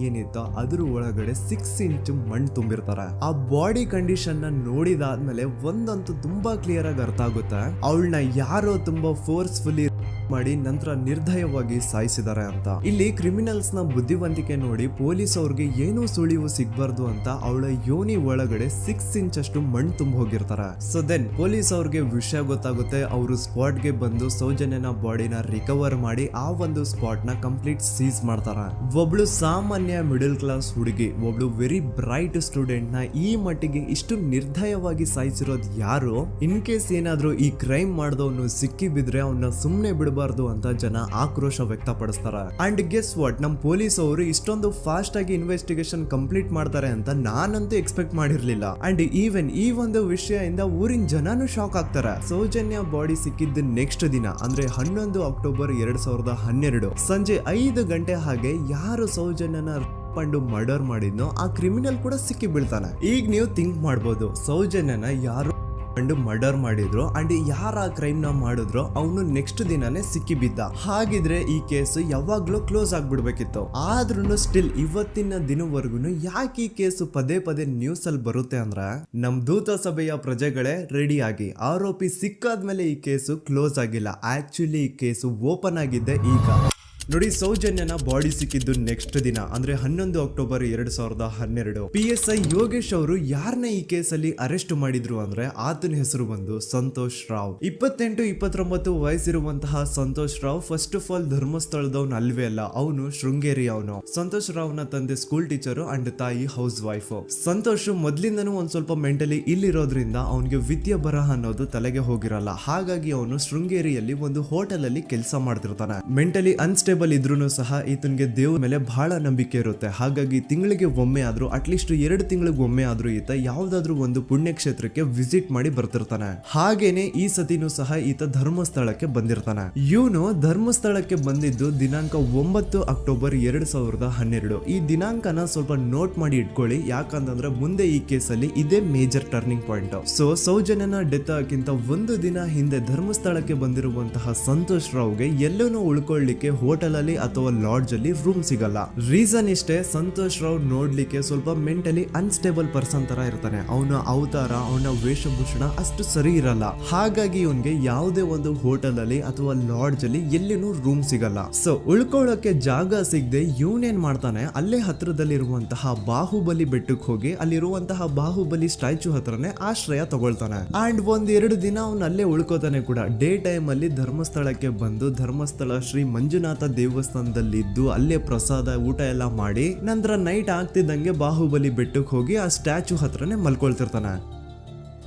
ಏನಿತ್ತೋ ಅದ್ರ ಒಳಗಡೆ 6 ಇಂಚ್ ಮಣ್ಣು ತುಂಬಿರ್ತಾರ. ಆ ಬಾಡಿ ಕಂಡೀಷನ್ ನ ನೋಡಿದಾದ್ಮೇಲೆ ಒಂದಂತೂ ತುಂಬಾ ಕ್ಲಿಯರ್ ಆಗಿ ಅರ್ಥ ಆಗುತ್ತೆ, ಅವಳನ್ನ ಯಾರೋ ತುಂಬಾ ಫೋರ್ಸ್ಫುಲಿ ಮಾಡಿ ನಂತರ ನಿರ್ದಯವಾಗಿ ಸಾಯಿಸಿದ್ದಾರೆ ಅಂತ. ಇಲ್ಲಿ ಕ್ರಿಮಿನಲ್ಸ್ ನ ಬುದ್ಧಿವಂತಿಕೆ ನೋಡಿ ಪೊಲೀಸ್ ಅವ್ರಿಗೆ ಏನೂ ಸುಳಿವು ಸಿಗ್ಬಾರ್ದು ಅಂತ ಅವಳ ಯೋನಿ ಒಳಗಡೆ 6 ಇಂಚ್ ಅಷ್ಟು ಮಣ್ಣು ತುಂಬ ಹೋಗಿರ್ತಾರ. ಸೊ ದೆನ್ ಪೊಲೀಸ್ ಅವ್ರಿಗೆ ವಿಷಯ ಗೊತ್ತಾಗುತ್ತೆ. ಅವರು ಸ್ಪಾಟ್ ಗೆ ಬಂದು ಸೌಜನ್ಯನ ಬಾಡಿನ ರಿಕವರ್ ಮಾಡಿ ಆ ಒಂದು ಸ್ಪಾಟ್ ನ ಕಂಪ್ಲೀಟ್ ಸೀಸ್ ಮಾಡ್ತಾರ. ಒಬ್ಳು ಸಾಮಾನ್ಯ ಮಿಡಲ್ ಕ್ಲಾಸ್ ಹುಡುಗಿ, ಒಬ್ಳು ವೆರಿ ಬ್ರೈಟ್ ಸ್ಟೂಡೆಂಟ್ ನ ಈ ಮಟ್ಟಿಗೆ ಇಷ್ಟು ನಿರ್ದಯವಾಗಿ ಸಾಯಿಸಿರೋದು ಯಾರು? ಇನ್ ಕೇಸ್ ಏನಾದ್ರೂ ಈ ಕ್ರೈಮ್ ಮಾಡಿದವನು ಸಿಕ್ಕಿ ಬಿದ್ರೆ ಅವನ್ನ ಸುಮ್ನೆ ಬಿಡಬಾರ್ದು ಅಂತ ಜನ ಆಕ್ರೋಶ ವ್ಯಕ್ತಪಡಿಸ್ತಾರ. ಅಂಡ್ ಗೆಸ್ ವಾಟ್, ನಮ್ ಪೊಲೀಸ್ ಅವರು ಇಷ್ಟೊಂದು ಫಾಸ್ಟ್ ಆಗಿ ಇನ್ವೆಸ್ಟಿಗೇಷನ್ ಕಂಪ್ಲೀಟ್ ಮಾಡ್ತಾರೆ ಅಂತ ನಾನಂತೂ ಎಕ್ಸ್ಪೆಕ್ಟ್ ಮಾಡಿರ್ಲಿಲ್ಲ. ಅಂಡ್ ಈವನ್ ಈ ಒಂದು ವಿಷಯದಿಂದ ಊರಿನ ಜನನು ಶಾಕ್ ಆಗ್ತಾರೆ. ಸೌಜನ್ಯ ಬಾಡಿ ಸಿಕ್ಕಿದ್ದ ನೆಕ್ಸ್ಟ್ ದಿನ ಅಂದ್ರೆ 11 ಅಕ್ಟೋಬರ್ 2012 ಸಂಜೆ 5 ಗಂಟೆ ಹಾಗೆ ಯಾರು ಸೌಜನ್ಯನ ಪಂಡು ಮರ್ಡರ್ ಮಾಡಿದ್ನೋ ಆ ಕ್ರಿಮಿನಲ್ ಕೂಡ ಸಿಕ್ಕಿ ಬೀಳ್ತಾನೆ. ಈಗ ನೀವು ಥಿಂಕ್ ಮಾಡ್ಬೋದು, ಸೌಜನ್ಯನ ಯಾರು ಅಂಡ್ ಮರ್ಡರ್ ಮಾಡಿದ್ರು ಅಂಡ್ ಯಾರ ಕ್ರೈಮ್ ನ ಮಾಡಿದ್ರು ಅವನು ನೆಕ್ಸ್ಟ್ ದಿನಾನೇ ಸಿಕ್ಕಿ ಬಿದ್ದ. ಹಾಗಿದ್ರೆ ಈ ಕೇಸ್ ಯಾವಾಗ್ಲೂ ಕ್ಲೋಸ್ ಆಗ್ಬಿಡ್ಬೇಕಿತ್ತು. ಆದ್ರೂ ಸ್ಟಿಲ್ ಇವತ್ತಿನ ದಿನವರೆಗೂ ಯಾಕೆ ಈ ಕೇಸು ಪದೇ ಪದೇ ನ್ಯೂಸ್ ಅಲ್ಲಿ ಬರುತ್ತೆ ಅಂದ್ರೆ ನಮ್ ದೂತ ಸಭೆಯ ಪ್ರಜೆಗಳೇ ರೆಡಿ ಆಗಿ, ಆರೋಪಿ ಸಿಕ್ಕಾದ್ಮೇಲೆ ಈ ಕೇಸು ಕ್ಲೋಸ್ ಆಗಿಲ್ಲ. ಆಕ್ಚುಲಿ ಈ ಕೇಸು ಓಪನ್ ಆಗಿದ್ದೆ ಈಗ. ನೋಡಿ, ಸೌಜನ್ಯನ ಬಾಡಿ ಸಿಕ್ಕಿದ್ದು ನೆಕ್ಸ್ಟ್ ದಿನ ಅಂದ್ರೆ 11 ಅಕ್ಟೋಬರ್ 2012. PSI ಯೋಗೇಶ್ ಅವರು ಯಾರನ್ನ ಈ ಕೇಸಲ್ಲಿ ಅರೆಸ್ಟ್ ಮಾಡಿದ್ರು ಅಂದ್ರೆ ಆತನ ಹೆಸರು ಬಂದು ಸಂತೋಷ್ ರಾವ್. 28-29 ವಯಸ್ಸಿರುವಂತಹ Santosh Rao first of all ಧರ್ಮಸ್ಥಳದವನು ಅಲ್ವೇ ಅಲ್ಲ, ಅವನು ಶೃಂಗೇರಿ. ಅವನು ಸಂತೋಷ್ ರಾವ್ ನ ತಂದೆ ಸ್ಕೂಲ್ ಟೀಚರು ಅಂಡ್ ತಾಯಿ ಹೌಸ್ ವೈಫ್. ಸಂತೋಷ್ ಮೊದ್ಲಿಂದನೂ ಒಂದ್ ಸ್ವಲ್ಪ ಮೆಂಟಲಿ ಇಲ್ಲಿರೋದ್ರಿಂದ ಅವನಿಗೆ ವಿದ್ಯೆ ಬರಹ ಅನ್ನೋದು ತಲೆಗೆ ಹೋಗಿರಲ್ಲ. ಹಾಗಾಗಿ ಅವನು ಶೃಂಗೇರಿಯಲ್ಲಿ ಒಂದು ಹೋಟೆಲ್ ಅಲ್ಲಿ ಕೆಲಸ ಮಾಡ್ತಿರ್ತಾನೆ. ಮೆಂಟಲಿ ಅನ್ಸ್ಟೇಬಲ್ ಇದ್ರೂ ಸಹ ಈತನಿಗೆ ದೇವ್ರ ಮೇಲೆ ಬಹಳ ನಂಬಿಕೆ ಇರುತ್ತೆ. ಹಾಗಾಗಿ ತಿಂಗಳಿಗೆ ಒಮ್ಮೆ ಆದ್ರೂ, ಅಟ್ಲೀಸ್ಟ್ 2 ತಿಂಗಳಿಗೆ ಒಮ್ಮೆ ಆದ್ರೂ ಈತ ಯಾವ್ದಾದ್ರು ಒಂದು ಪುಣ್ಯಕ್ಷೇತ್ರಕ್ಕೆ ವಿಸಿಟ್ ಮಾಡಿ ಬರ್ತಿರ್ತಾನೆ. ಹಾಗೇನೆ ಈ ಸತಿನೂ ಸಹ ಈತ ಧರ್ಮಸ್ಥಳಕ್ಕೆ ಬಂದಿರ್ತಾನೆ. ಇವನು ಧರ್ಮಸ್ಥಳಕ್ಕೆ ಬಂದಿದ್ದು ದಿನಾಂಕ 9 ಅಕ್ಟೋಬರ್ 2012. ಈ ದಿನಾಂಕನ ಸ್ವಲ್ಪ ನೋಟ್ ಮಾಡಿ ಇಟ್ಕೊಳ್ಳಿ, ಯಾಕಂತಂದ್ರೆ ಮುಂದೆ ಈ ಕೇಸಲ್ಲಿ ಇದೇ ಮೇಜರ್ ಟರ್ನಿಂಗ್ ಪಾಯಿಂಟ್. ಸೊ ಸೌಜನ್ಯನ ಡೆತ್ ಆಗಿಂತ ಒಂದು ದಿನ ಹಿಂದೆ ಧರ್ಮಸ್ಥಳಕ್ಕೆ ಬಂದಿರುವಂತಹ ಸಂತೋಷ್ ರಾವ್ಗೆ ಎಲ್ಲೂ ಉಳ್ಕೊಳ್ಳಿಕ್ಕೆ ಹೋಟೆಲ್ ಅಲ್ಲಿ ಅಥವಾ ಲಾಡ್ಜ್ ಅಲ್ಲಿ ರೂಮ್ ಸಿಗಲ್ಲ. ರೀಸನ್ ಇಷ್ಟೇ, ಸಂತೋಷ್ ರಾವ್ ನೋಡ್ಲಿಕ್ಕೆ ಸ್ವಲ್ಪ ಮೆಂಟಲಿ ಅನ್ಸ್ಟೇಬಲ್ ಪರ್ಸನ್ ತರ ಇರ್ತಾನೆ. ಅವನ ಅವತಾರ, ಅವನ ವೇಷಭೂಷಣ ಅಷ್ಟು ಸರಿ ಇರಲ್ಲ. ಹಾಗಾಗಿ ಇವನ್ಗೆ ಯಾವುದೇ ಒಂದು ಹೋಟೆಲ್ ಅಲ್ಲಿ ಅಥವಾ ಲಾಡ್ಜ್ ಅಲ್ಲಿ ಎಲ್ಲಿನೂ ರೂಮ್ ಸಿಗಲ್ಲ. ಸೊ ಉಳ್ಕೊಳ್ಳೋಕೆ ಜಾಗ ಸಿಗದೆ ಇವನೇನ್ ಮಾಡ್ತಾನೆ, ಅಲ್ಲೇ ಹತ್ರದಲ್ಲಿರುವಂತಹ ಬಾಹುಬಲಿ ಬೆಟ್ಟಕ್ಕೆ ಹೋಗಿ ಅಲ್ಲಿರುವಂತಹ ಬಾಹುಬಲಿ ಸ್ಟ್ಯಾಚು ಹತ್ರನೇ ಆಶ್ರಯ ತಗೊಳ್ತಾನೆ. ಅಂಡ್ 1-2 ದಿನ ಅವನು ಅಲ್ಲೇ ಉಳ್ಕೋತಾನೆ ಕೂಡ. ಡೇ ಟೈಮ್ ಅಲ್ಲಿ ಧರ್ಮಸ್ಥಳಕ್ಕೆ ಬಂದು ಧರ್ಮಸ್ಥಳ ಶ್ರೀ ಮಂಜುನಾಥ ದೇವಸ್ಥಾನದಲ್ಲಿದ್ದು ಅಲ್ಲೇ ಪ್ರಸಾದ ಊಟ ಎಲ್ಲ ಮಾಡಿ ನಂತರ ನೈಟ್ ಆಗ್ತಿದ್ದಂಗೆ ಬಾಹುಬಲಿ ಬೆಟ್ಟಕ್ಕೆ ಹೋಗಿ ಆ ಸ್ಟ್ಯಾಚು ಹತ್ರನೇ ಮಲ್ಕೊಳ್ತಿರ್ತಾನೆ.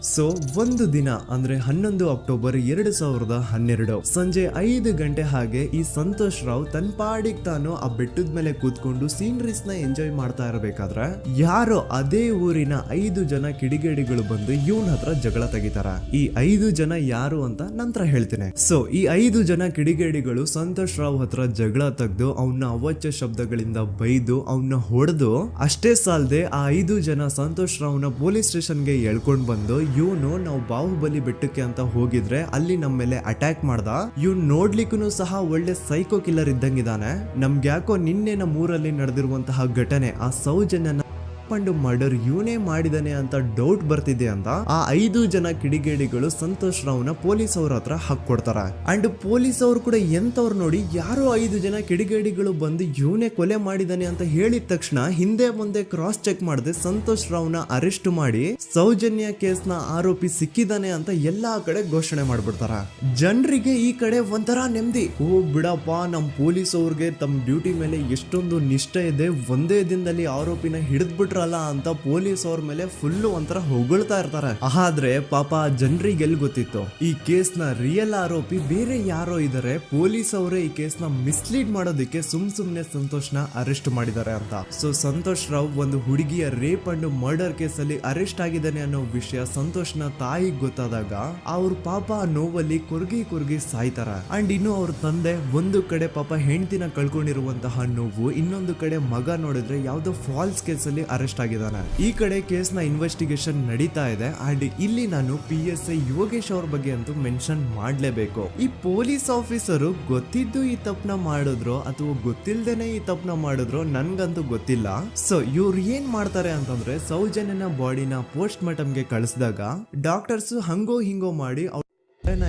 ಸೊ ಒಂದು ದಿನ ಅಂದ್ರೆ 11 ಅಕ್ಟೋಬರ್ 2012 ಸಂಜೆ 5 ಗಂಟೆ ಹಾಗೆ ಈ ಸಂತೋಷ್ ರಾವ್ ತನ್ನ ಪಾಡಿಗೆ ತಾನು ಆ ಬೆಟ್ಟದ ಮೇಲೆ ಕೂತ್ಕೊಂಡು ಸೀನರೀಸ್ ನ ಎಂಜಾಯ್ ಮಾಡ್ತಾ ಇರಬೇಕಾದ್ರೆ ಯಾರೋ ಅದೇ ಊರಿನ 5 ಜನ ಕಿಡಿಗೇಡಿಗಳು ಬಂದು ಇವನ್ ಹತ್ರ ಜಗಳ ತೆಗಿತಾರ. ಈ 5 ಜನ ಯಾರು ಅಂತ ನಂತರ ಹೇಳ್ತೀನಿ. ಸೊ ಈ 5 ಜನ ಕಿಡಿಗೇಡಿಗಳು ಸಂತೋಷ್ ರಾವ್ ಹತ್ರ ಜಗಳ ತೆಗೆದು ಅವನ್ನ ಅವಾಚ್ಯ ಶಬ್ದಗಳಿಂದ ಬೈದು ಅವನ್ನ ಹೊಡೆದು, ಅಷ್ಟೇ ಸಾಲದೆ ಆ 5 ಜನ ಸಂತೋಷ್ ರಾವ್ನ ಪೊಲೀಸ್ ಸ್ಟೇಷನ್ಗೆ ಎಳ್ಕೊಂಡ್ ಬಂದು ಇವನು ನಾವು ಬಾಹುಬಲಿ ಬೆಟ್ಟಕ್ಕೆ ಅಂತ ಹೋಗಿದ್ರೆ ಅಲ್ಲಿ ನಮ್ಮ ಮೇಲೆ ಅಟ್ಯಾಕ್ ಮಾಡ್ದ, ಇವ್ನು ನೋಡ್ಲಿಕ್ಕೂ ಸಹ ಒಳ್ಳೆ ಸೈಕೋ ಕಿಲ್ಲರ್ ಇದ್ದಂಗಿದಾನೆ, ನಮ್ಗೆ ಯಾಕೋ ನಿನ್ನೆ ನಮ್ಮೂರಲ್ಲಿ ನಡೆದಿರುವಂತಹ ಘಟನೆ ಆ ಸೌಜನ್ಯನ ಮರ್ಡರ್ ಇವನೇ ಮಾಡಿದಾನೆ ಅಂತ ಡೌಟ್ ಬರ್ತಿದೆ ಅಂತ ಆ 5 ಜನ ಕಿಡಿಗೇಡಿಗಳು ಸಂತೋಷ್ ರಾವ್ನ ಪೊಲೀಸ್ ಅವ್ರ ಹತ್ರ ಹಾಕೊಡ್ತಾರ. ಅಂಡ್ ಪೊಲೀಸ್ ಅವ್ರು ಕೂಡ ಎಂತವ್ರು ನೋಡಿ, ಯಾರೋ 5 ಜನ ಕಿಡಿಗೇಡಿಗಳು ಬಂದು ಇವನೇ ಕೊಲೆ ಮಾಡಿದಾನೆ ಅಂತ ಹೇಳಿದ ತಕ್ಷಣ ಹಿಂದೆ ಮುಂದೆ ಕ್ರಾಸ್ ಚೆಕ್ ಮಾಡದೆ ಸಂತೋಷ್ ರಾವ್ನ ಅರೆಸ್ಟ್ ಮಾಡಿ ಸೌಜನ್ಯ ಕೇಸ್ನ ಆರೋಪಿ ಸಿಕ್ಕಿದಾನೆ ಅಂತ ಎಲ್ಲಾ ಕಡೆ ಘೋಷಣೆ ಮಾಡ್ಬಿಡ್ತಾರ. ಜನರಿಗೆ ಈ ಕಡೆ ಒಂಥರ ನೆಮ್ಮದಿ, ಓ ಬಿಡಪ್ಪ, ನಮ್ ಪೊಲೀಸ್ ಅವ್ರಿಗೆ ತಮ್ಮ ಡ್ಯೂಟಿ ಮೇಲೆ ಎಷ್ಟೊಂದು ನಿಷ್ಠೆ ಇದೆ, ಒಂದೇ ದಿನದಲ್ಲಿ ಆರೋಪಿನ ಹಿಡಿದ್ಬಿಟ್ರಲ್ಲ ಅಂತ ಪೊಲೀಸ್ ಅವ್ರ ಮೇಲೆ ಫುಲ್ ಒಂಥರ ಹೊಗಳ್ತಾ ಇರ್ತಾರೆ. ಆದ್ರೆ ಪಾಪ ಜನರಿಗೆ ಎಲ್ಲಿ ಗೊತ್ತಿತ್ತು ಈ ಕೇಸ್ ನ ರಿಯಲ್ ಆರೋಪಿ ಬೇರೆ ಯಾರೋ ಇದಾರೆ, ಪೊಲೀಸ್ ಅವರೇ ಈ ಕೇಸ್ ನ ಮಿಸ್ಲೀಡ್ ಮಾಡೋದಕ್ಕೆ ಸುಮ್ನೆ ಸಂತೋಷ್ ನ ಅರೆಸ್ಟ್ ಮಾಡಿದ್ದಾರೆ ಅಂತ. ಸೊ ಸಂತೋಷ್ ರಾವ್ ಒಂದು ಹುಡುಗಿಯ ರೇಪ್ ಅಂಡ್ ಮರ್ಡರ್ ಕೇಸ್ ಅಲ್ಲಿ ಅರೆಸ್ಟ್ ಆಗಿದ್ದಾನೆ ಅನ್ನೋ ವಿಷಯ ಸಂತೋಷ್ ನ ತಾಯಿಗೆ ಗೊತ್ತಾದಾಗ ಅವ್ರ ಪಾಪ ನೋವಲ್ಲಿ ಕುರ್ಗಿ ಸಾಯ್ತಾರ. ಅಂಡ್ ಇನ್ನು ಅವ್ರ ತಂದೆ ಒಂದು ಕಡೆ ಪಾಪ ಹೆಂಡತಿನ ಕಳ್ಕೊಂಡಿರುವಂತಹ ನೋವು, ಇನ್ನೊಂದು ಕಡೆ ಮಗ ನೋಡಿದ್ರೆ ಯಾವ್ದೋ ಫಾಲ್ಸ್ ಕೇಸ್ ಅಲ್ಲಿ ಅರೆಸ್ಟ್ ಆಗಿದ್ದಾನೆ. ಈ ಕಡೆ ಕೇಸ್ ನ ಇನ್ವೆಸ್ಟಿಗೇಷನ್ ನಡೀತಾ ಇದೆ. ಅಂಡ್ ಇಲ್ಲಿ ನಾನು PSI ಯೋಗೇಶ್ ಅವ್ರ ಬಗ್ಗೆ ಅಂತೂ ಮೆನ್ಷನ್ ಮಾಡ್ಲೇಬೇಕು. ಈ ಪೊಲೀಸ್ ಆಫೀಸರು ಗೊತ್ತಿದ್ದು ಈ ತಪ್ಪನ ಮಾಡಿದ್ರು ಅಥವಾ ಗೊತ್ತಿಲ್ದೇನೆ ಈ ತಪ್ಪನ ಮಾಡಿದ್ರು ನನ್ಗಂತೂ ಗೊತ್ತಿಲ್ಲ. ಸೊ ಇವ್ರು ಏನ್ ಮಾಡ್ತಾರೆ ಅಂತಂದ್ರೆ ಸೌಜನ್ಯನ ಬಾಡಿನ ಪೋಸ್ಟ್ ಮಾರ್ಟಮ್ಗೆ ಕಳಿಸಿದಾಗ ಡಾಕ್ಟರ್ಸ್ ಹಂಗೋ ಹಿಂಗೋ ಮಾಡಿ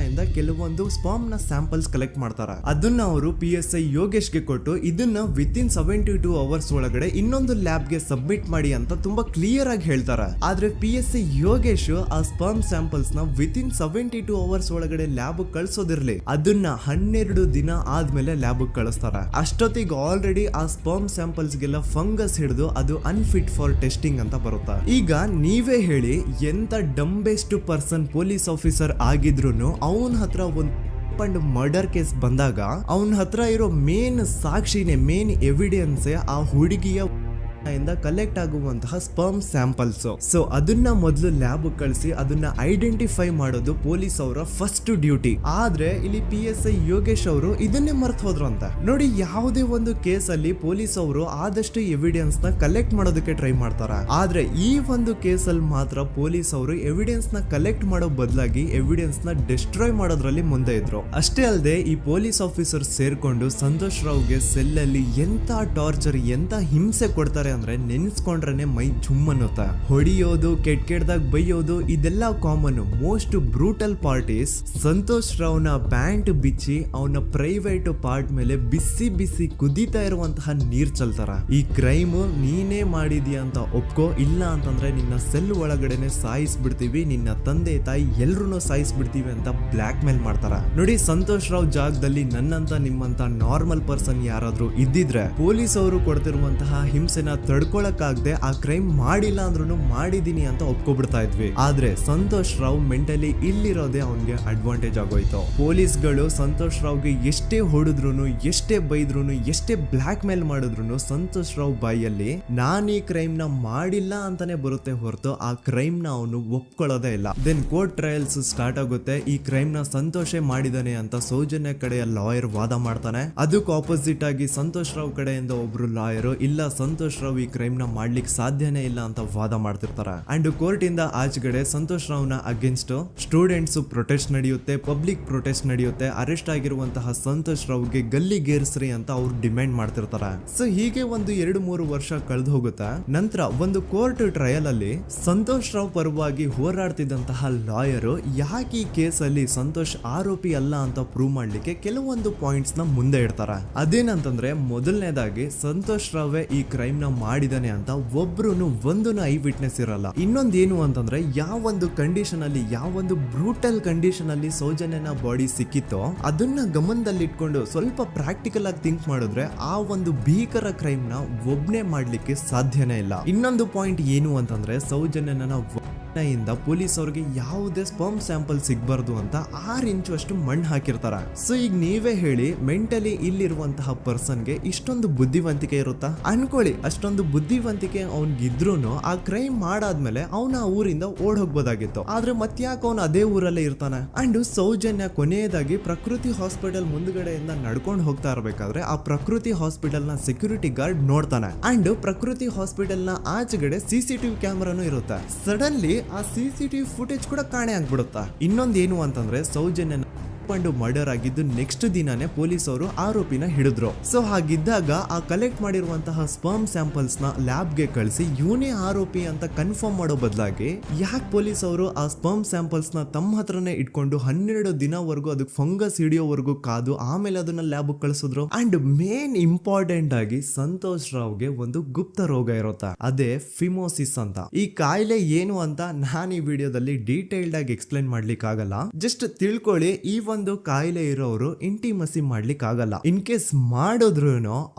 ಇಂದ ಕೆಲವೊಂದು ಸ್ಪರ್ಮ್ ನ ಸ್ಯಾಂಪಲ್ಸ್ ಕಲೆಕ್ಟ್ ಮಾಡ್ತಾರೆ. ಅದನ್ನ ಅವರು PSI ಯೋಗೇಶ್ಗೆ ಕೊಟ್ಟು ಇದನ್ನ ವಿತಿನ್ 72 ಅವರ್ಸ್ ಒಳಗಡೆ ಇನ್ನೊಂದು ಲ್ಯಾಬ್ ಗೆ ಸಬ್ಮಿಟ್ ಮಾಡಿ ಅಂತ ತುಂಬಾ ಕ್ಲಿಯರ್ ಆಗಿ ಹೇಳ್ತಾರೆ. ಆದ್ರೆ PSI ಯೋಗೇಶ್ ಆ ಸ್ಪರ್ಮ್ ಸ್ಯಾಂಪಲ್ಸ್ ನ ವಿತಿನ್ 72 ಅವರ್ಸ್ ಒಳಗಡೆ ಲ್ಯಾಬ್ ಕಳ್ಸೋದಿರ್ಲಿ, ಅದನ್ನ 12 ದಿನ ಆದ್ಮೇಲೆ ಲ್ಯಾಬ್ ಕಳಿಸ್ತಾರೆ. ಅಷ್ಟೊತ್ತಿಗೆ ಆಲ್ರೆಡಿ ಆ ಸ್ಪರ್ಮ್ ಸ್ಯಾಂಪಲ್ಸ್ ಗೆಲ್ಲ ಫಂಗಸ್ ಹಿಡಿದು ಅದು ಅನ್ಫಿಟ್ ಫಾರ್ ಟೆಸ್ಟಿಂಗ್ ಅಂತ ಬರುತ್ತೆ. ಈಗ ನೀವೇ ಹೇಳಿ, ಎಂತ ಡಂಬೆಸ್ಟ್ ಪರ್ಸನ್ ಪೊಲೀಸ್ ಆಫೀಸರ್ ಆಗಿದ್ರು ಅವನ ಹತ್ರ ಒಂದು ಮರ್ಡರ್ ಕೇಸ್ ಬಂದಾಗ ಅವನ ಹತ್ರ ಇರೋ ಮೇನ್ ಸಾಕ್ಷಿನೇ, ಮೇನ್ ಎವಿಡೆನ್ಸ್ ಆ ಹುಡುಗಿಯ ಇಂದ ಕಲೆಕ್ಟ್ ಆಗುವಂತಹ ಸ್ಪರ್ಮ್ ಸ್ಯಾಂಪಲ್ಸ್. ಸೊ ಅದನ್ನ ಮೊದಲು ಲ್ಯಾಬ್ ಕಳಿಸಿ ಅದನ್ನ ಐಡೆಂಟಿಫೈ ಮಾಡೋದು ಪೊಲೀಸ್ ಅವರ ಫಸ್ಟ್ ಡ್ಯೂಟಿ. ಆದ್ರೆ ಇಲ್ಲಿ PSI ಯೋಗೇಶ್ ಅವರು ಇದನ್ನೇ ಮರ್ತು ಹೋದ್ರು ಅಂತ ನೋಡಿ. ಯಾವುದೇ ಒಂದು ಕೇಸ್ ಅಲ್ಲಿ ಪೊಲೀಸ್ ಅವರು ಆದಷ್ಟು ಎವಿಡೆನ್ಸ್ ನ ಕಲೆಕ್ಟ್ ಮಾಡೋದಕ್ಕೆ ಟ್ರೈ ಮಾಡ್ತಾರ. ಆದ್ರೆ ಈ ಒಂದು ಕೇಸ್ ಅಲ್ಲಿ ಮಾತ್ರ ಪೊಲೀಸ್ ಅವರು ಎವಿಡೆನ್ಸ್ ನ ಕಲೆಕ್ಟ್ ಮಾಡೋ ಬದಲಾಗಿ ಎವಿಡೆನ್ಸ್ ನ ಡಿಸ್ಟ್ರಾಯ್ ಮಾಡೋದ್ರಲ್ಲಿ ಮುಂದೆ ಇದ್ರು. ಅಷ್ಟೇ ಅಲ್ಲದೆ ಈ ಪೊಲೀಸ್ ಆಫೀಸರ್ ಸೇರ್ಕೊಂಡು ಸಂತೋಷ್ ರಾವ್ಗೆ ಸೆಲ್ ಅಲ್ಲಿ ಎಂತ ಟಾರ್ಚರ್ ಎಂತ ಹಿಂಸೆ ಕೊಡ್ತಾರೆ ಅಂದ್ರೆ ನೆನ್ಸ್ಕೊಂಡ್ರೆ ಮೈ ಜುಮ್ ಅನ್ನುತ್ತಾ. ಹೊಡಿಯೋದು, ಕೆಟ್ಟದಾಗ ಬೈಯೋದು ಇದೆಲ್ಲ common. Most brutal parties Santosh ರಾವ್ನ ಪ್ಯಾಂಟ್ ಬಿಚ್ಚಿ ಅವನ ಪ್ರೈವೇಟ್ ಪಾರ್ಟ್ ಮೇಲೆ ಬಿಸಿ ಬಿಸಿ ಕುದೀತಾ ಇರುವಂತಹ ನೀರ್ ಚಲ್ತಾರ. ಈ ಕ್ರೈಮ್ ನೀನೇ ಮಾಡಿದ್ಯಾ ಅಂತ ಒಪ್ಕೋ, ಇಲ್ಲ ಅಂತಂದ್ರೆ ನಿನ್ನ ಸೆಲ್ ಒಳಗಡೆನೆ ಸಾಯಿಸ್ಬಿಡ್ತೀವಿ, ನಿನ್ನ ತಂದೆ ತಾಯಿ ಎಲ್ರು ಸಾಯಿಸ್ಬಿಡ್ತೀವಿ ಅಂತ ಬ್ಲಾಕ್ ಮೇಲ್ ಮಾಡ್ತಾರ. ನೋಡಿ, ಸಂತೋಷ್ ರಾವ್ ಜಾಗದಲ್ಲಿ ನನ್ನಂತ ನಿಮ್ಮಂತ ನಾರ್ಮಲ್ ಪರ್ಸನ್ ಯಾರಾದ್ರೂ ಇದ್ದಿದ್ರೆ ಪೊಲೀಸ್ ಅವರು ಕೊಡ್ತಿರುವಂತಹ ಹಿಂಸೆನ ತಡ್ಕೊಳಕ್ಕಾಗದೆ ಆ ಕ್ರೈಮ್ ಮಾಡಿಲ್ಲ ಅಂದ್ರೂ ಮಾಡಿದೀನಿ ಅಂತ ಒಪ್ಕೊಬಿಡ್ತಾ ಇದ್ವಿ. ಆದ್ರೆ ಸಂತೋಷ್ ರಾವ್ ಮೆಂಟಲಿ ಇಲ್ಲಿರೋದೇ ಅವನ್ಗೆ ಅಡ್ವಾಂಟೇಜ್ ಆಗೋಯ್ತು. ಪೊಲೀಸ್ಗಳು ಸಂತೋಷ್ ರಾವ್ಗೆ ಎಷ್ಟೇ ಹೊಡೆದ್ರು, ಎಷ್ಟೇ ಬೈದ್ರು, ಎಷ್ಟೇ ಬ್ಲಾಕ್ ಮೇಲ್ ಮಾಡಿದ್ರು ಸಂತೋಷ್ ರಾವ್ ಬಾಯಲ್ಲಿ ನಾನ್ ಈ ಕ್ರೈಮ್ ನ ಮಾಡಿಲ್ಲ ಅಂತಾನೆ ಬರುತ್ತೆ ಹೊರತು ಆ ಕ್ರೈಮ್ ನ ಅವನು ಒಪ್ಕೊಳ್ಳೋದೇ ಇಲ್ಲ. ದೆನ್ ಕೋರ್ಟ್ ಟ್ರಯಲ್ಸ್ ಸ್ಟಾರ್ಟ್ ಆಗುತ್ತೆ. ಈ ಕ್ರೈಮ್ ನ ಸಂತೋಷೇ ಮಾಡಿದಾನೆ ಅಂತ ಸೌಜನ್ಯ ಕಡೆಯ ಲಾಯರ್ ವಾದ ಮಾಡ್ತಾನೆ. ಅದಕ್ಕೆ ಆಪೋಸಿಟ್ ಆಗಿ ಸಂತೋಷ್ ರಾವ್ ಕಡೆಯಿಂದ ಒಬ್ರು ಲಾಯರ್ ಇಲ್ಲ ಸಂತೋಷ್ ರಾವ್ ಈ ಕ್ರೈಮ್ ನ ಮಾಡ್ಲಿಕ್ಕೆ ಸಾಧ್ಯನೇ ಇಲ್ಲ ಅಂತ ವಾದ ಮಾಡ್ತಿರ್ತಾರೆ. ಅಂಡ್ ಕೋರ್ಟ್ ಇಂದ ಆಚೆಗಡೆ ಸಂತೋಷ್ ರಾವ್ ನ ಅಗೇನ್ಸ್ಟ್ ಸ್ಟೂಡೆಂಟ್ಸ್ ಪ್ರೊಟೆಸ್ಟ್ ನಡೆಯುತ್ತೆ, ಪಬ್ಲಿಕ್ ಪ್ರೊಟೆಸ್ಟ್ ನಡೆಯುತ್ತೆ. ಅರೆಸ್ಟ್ ಆಗಿರುವಂತಹ ಸಂತೋಷ್ ರಾವ್ಗೆ ಗಲ್ಲಿಗೇರಿಸ್ರಿ ಅಂತ ಅವ್ರು ಡಿಮ್ಯಾಂಡ್ ಮಾಡ್ತಿರ್ತಾರೆ. ಸೊ ಹೀಗೆ ಒಂದು 2-3 ವರ್ಷ ಕಳೆದು ಹೋಗುತ್ತೆ. ನಂತರ ಒಂದು ಕೋರ್ಟ್ ಟ್ರಯಲ್ ಅಲ್ಲಿ ಸಂತೋಷ್ ರಾವ್ ಪರವಾಗಿ ಹೋರಾಡ್ತಿದ್ದಂತಹ ಲಾಯರ್ ಯಾಕೆ ಈ ಕೇಸ್ ಅಲ್ಲಿ ಸಂತೋಷ್ ಆರೋಪಿ ಅಲ್ಲ ಅಂತ ಪ್ರೂವ್ ಮಾಡ್ಲಿಕ್ಕೆ ಕೆಲವೊಂದು ಪಾಯಿಂಟ್ಸ್ ನ ಮುಂದೆ ಇಡ್ತಾರೆ. ಅದೇನಂತಂದ್ರೆ ಮೊದಲನೇದಾಗಿ ಸಂತೋಷ್ ರಾವ್ ಈ ಕ್ರೈಮ್ ನ ಮಾಡಿದಾನೆ ಅಂತ ಒಬ್ರು ಒಂದು ಐ ವಿಟ್ನೆಸ್ ಇರಲ್ಲ. ಇನ್ನೊಂದೇನು ಅಂತಂದ್ರೆ ಯಾವೊಂದು ಕಂಡೀಷನ್ ಅಲ್ಲಿ, ಯಾವೊಂದು ಬ್ರೂಟಲ್ ಕಂಡೀಷನ್ ಅಲ್ಲಿ ಸೌಜನ್ಯನ ಬಾಡಿ ಸಿಕ್ಕಿತ್ತೋ ಅದನ್ನ ಗಮನದಲ್ಲಿಟ್ಕೊಂಡು ಸ್ವಲ್ಪ ಪ್ರಾಕ್ಟಿಕಲ್ ಆಗಿ ಥಿಂಕ್ ಮಾಡಿದ್ರೆ ಆ ಒಂದು ಭೀಕರ ಕ್ರೈಮ್ ನ ಒಬ್ನೇ ಮಾಡ್ಲಿಕ್ಕೆ ಸಾಧ್ಯನೇ ಇಲ್ಲ. ಇನ್ನೊಂದು ಪಾಯಿಂಟ್ ಏನು ಅಂತಂದ್ರೆ ಸೌಜನ್ಯನ ಇಂದ ಪೊಲೀಸ್ ಅವ್ರಿಗೆ ಯಾವುದೇ ಸ್ಪರ್ಮ್ ಸ್ಯಾಂಪಲ್ ಸಿಗ್ಬಾರ್ದು ಅಂತ 6 ಇಂಚು ಅಷ್ಟು ಮಣ್ಣು ಹಾಕಿರ್ತಾರ. ಸೊ ಈಗ ನೀವೇ ಹೇಳಿ, ಮೆಂಟಲಿ ಇಲ್ಲಿರುವಂತಹ ಪರ್ಸನ್ಗೆ ಇಷ್ಟೊಂದು ಬುದ್ಧಿವಂತಿಕೆ ಇರುತ್ತಾ ಅನ್ಕೊಳ್ಳಿ. ಅಷ್ಟೊಂದು ಬುದ್ಧಿವಂತಿಕೆ ಅವ್ನಿಗಿದ್ರೂನು ಆ ಕ್ರೈಮ್ ಮಾಡಾದ್ಮೇಲೆ ಅವನ ಆ ಊರಿಂದ ಓಡ್ ಹೋಗ್ಬೋದಾಗಿತ್ತು. ಆದ್ರೆ ಮತ್ತ್ಯಾಕೆ ಅವನು ಅದೇ ಊರಲ್ಲೇ ಇರ್ತಾನೆ. ಅಂಡ್ ಸೌಜನ್ಯ ಕೊನೆಯದಾಗಿ ಪ್ರಕೃತಿ ಹಾಸ್ಪಿಟಲ್ ಮುಂದ್ಗಡೆಯಿಂದ ನಡ್ಕೊಂಡು ಹೋಗ್ತಾ ಇರ್ಬೇಕಾದ್ರೆ ಆ ಪ್ರಕೃತಿ ಹಾಸ್ಪಿಟಲ್ ನ ಸೆಕ್ಯೂರಿಟಿ ಗಾರ್ಡ್ ನೋಡ್ತಾನೆ. ಅಂಡ್ ಪ್ರಕೃತಿ ಹಾಸ್ಪಿಟಲ್ ನ ಆಚೆಗಡೆ CCTV ಕ್ಯಾಮರಾನು ಇರುತ್ತೆ. ಸಡನ್ಲಿ ಆ CCTV ಫುಟೇಜ್ ಕೂಡ ಕಾಣೆ ಆಗ್ಬಿಡುತ್ತಾ. ಇನ್ನೊಂದೇನು ಅಂತಂದ್ರೆ ಸೌಜನ್ಯ ಮರ್ಡರ್ ಆಗಿದ್ದು ನೆಕ್ಸ್ಟ್ ದಿನಾನೇ ಪೊಲೀಸ್ ಅವರು ಆರೋಪಿನ ಹಿಡಿದ್ರು. ಸೊ ಹಾಗಿದ್ದಾಗ ಆ ಕಲೆಕ್ಟ್ ಮಾಡಿರುವಂತಹ ಸ್ಪರ್ಮ್ ಸ್ಯಾಂಪಲ್ಸ್ ನ ಲ್ಯಾಬ್ ಗೆ ಕಳಿಸಿ ಇವನೇ ಆರೋಪಿ ಅಂತ ಕನ್ಫರ್ಮ್ ಮಾಡೋ ಬದಲಾಗಿ ಯಾಕೆ ಪೊಲೀಸ್ ಅವರು ಆ ಸ್ಪರ್ಮ್ ಸ್ಯಾಂಪಲ್ಸ್ ನ ತಮ್ಮ ಹತ್ರನೇ ಇಟ್ಕೊಂಡು 12 ದಿನವರೆಗೂ ಅದಕ್ಕೆ ಫಂಗಸ್ ಹಿಡಿಯೋವರೆಗೂ ಕಾದು ಆಮೇಲೆ ಅದನ್ನ ಲ್ಯಾಬ್ ಕಳಿಸಿದ್ರು. ಅಂಡ್ ಮೇನ್ ಇಂಪಾರ್ಟೆಂಟ್ ಆಗಿ ಸಂತೋಷ್ ರಾವ್ಗೆ ಒಂದು ಗುಪ್ತ ರೋಗ ಇರುತ್ತೆ, ಅದೇ ಫಿಮೋಸಿಸ್ ಅಂತ. ಈ ಕಾಯಿಲೆ ಏನು ಅಂತ ನಾನು ಈ ವಿಡಿಯೋದಲ್ಲಿ ಡೀಟೇಲ್ಡ್ ಆಗಿ ಎಕ್ಸ್ಪ್ಲೈನ್ ಮಾಡ್ಲಿಕ್ಕೆ ಆಗಲ್ಲ. ಜಸ್ಟ್ ತಿಳ್ಕೊಳ್ಳಿ, ಈ ಒಂದು ಕಾಯಿಲೆ ಇರೋರು ಇಂಟಿಮಸಿ ಮಾಡ್ಲಿಕ್ಕೆ ಆಗಲ್ಲ. ಇನ್ ಕೇಸ್ ಮಾಡಿದ್ರು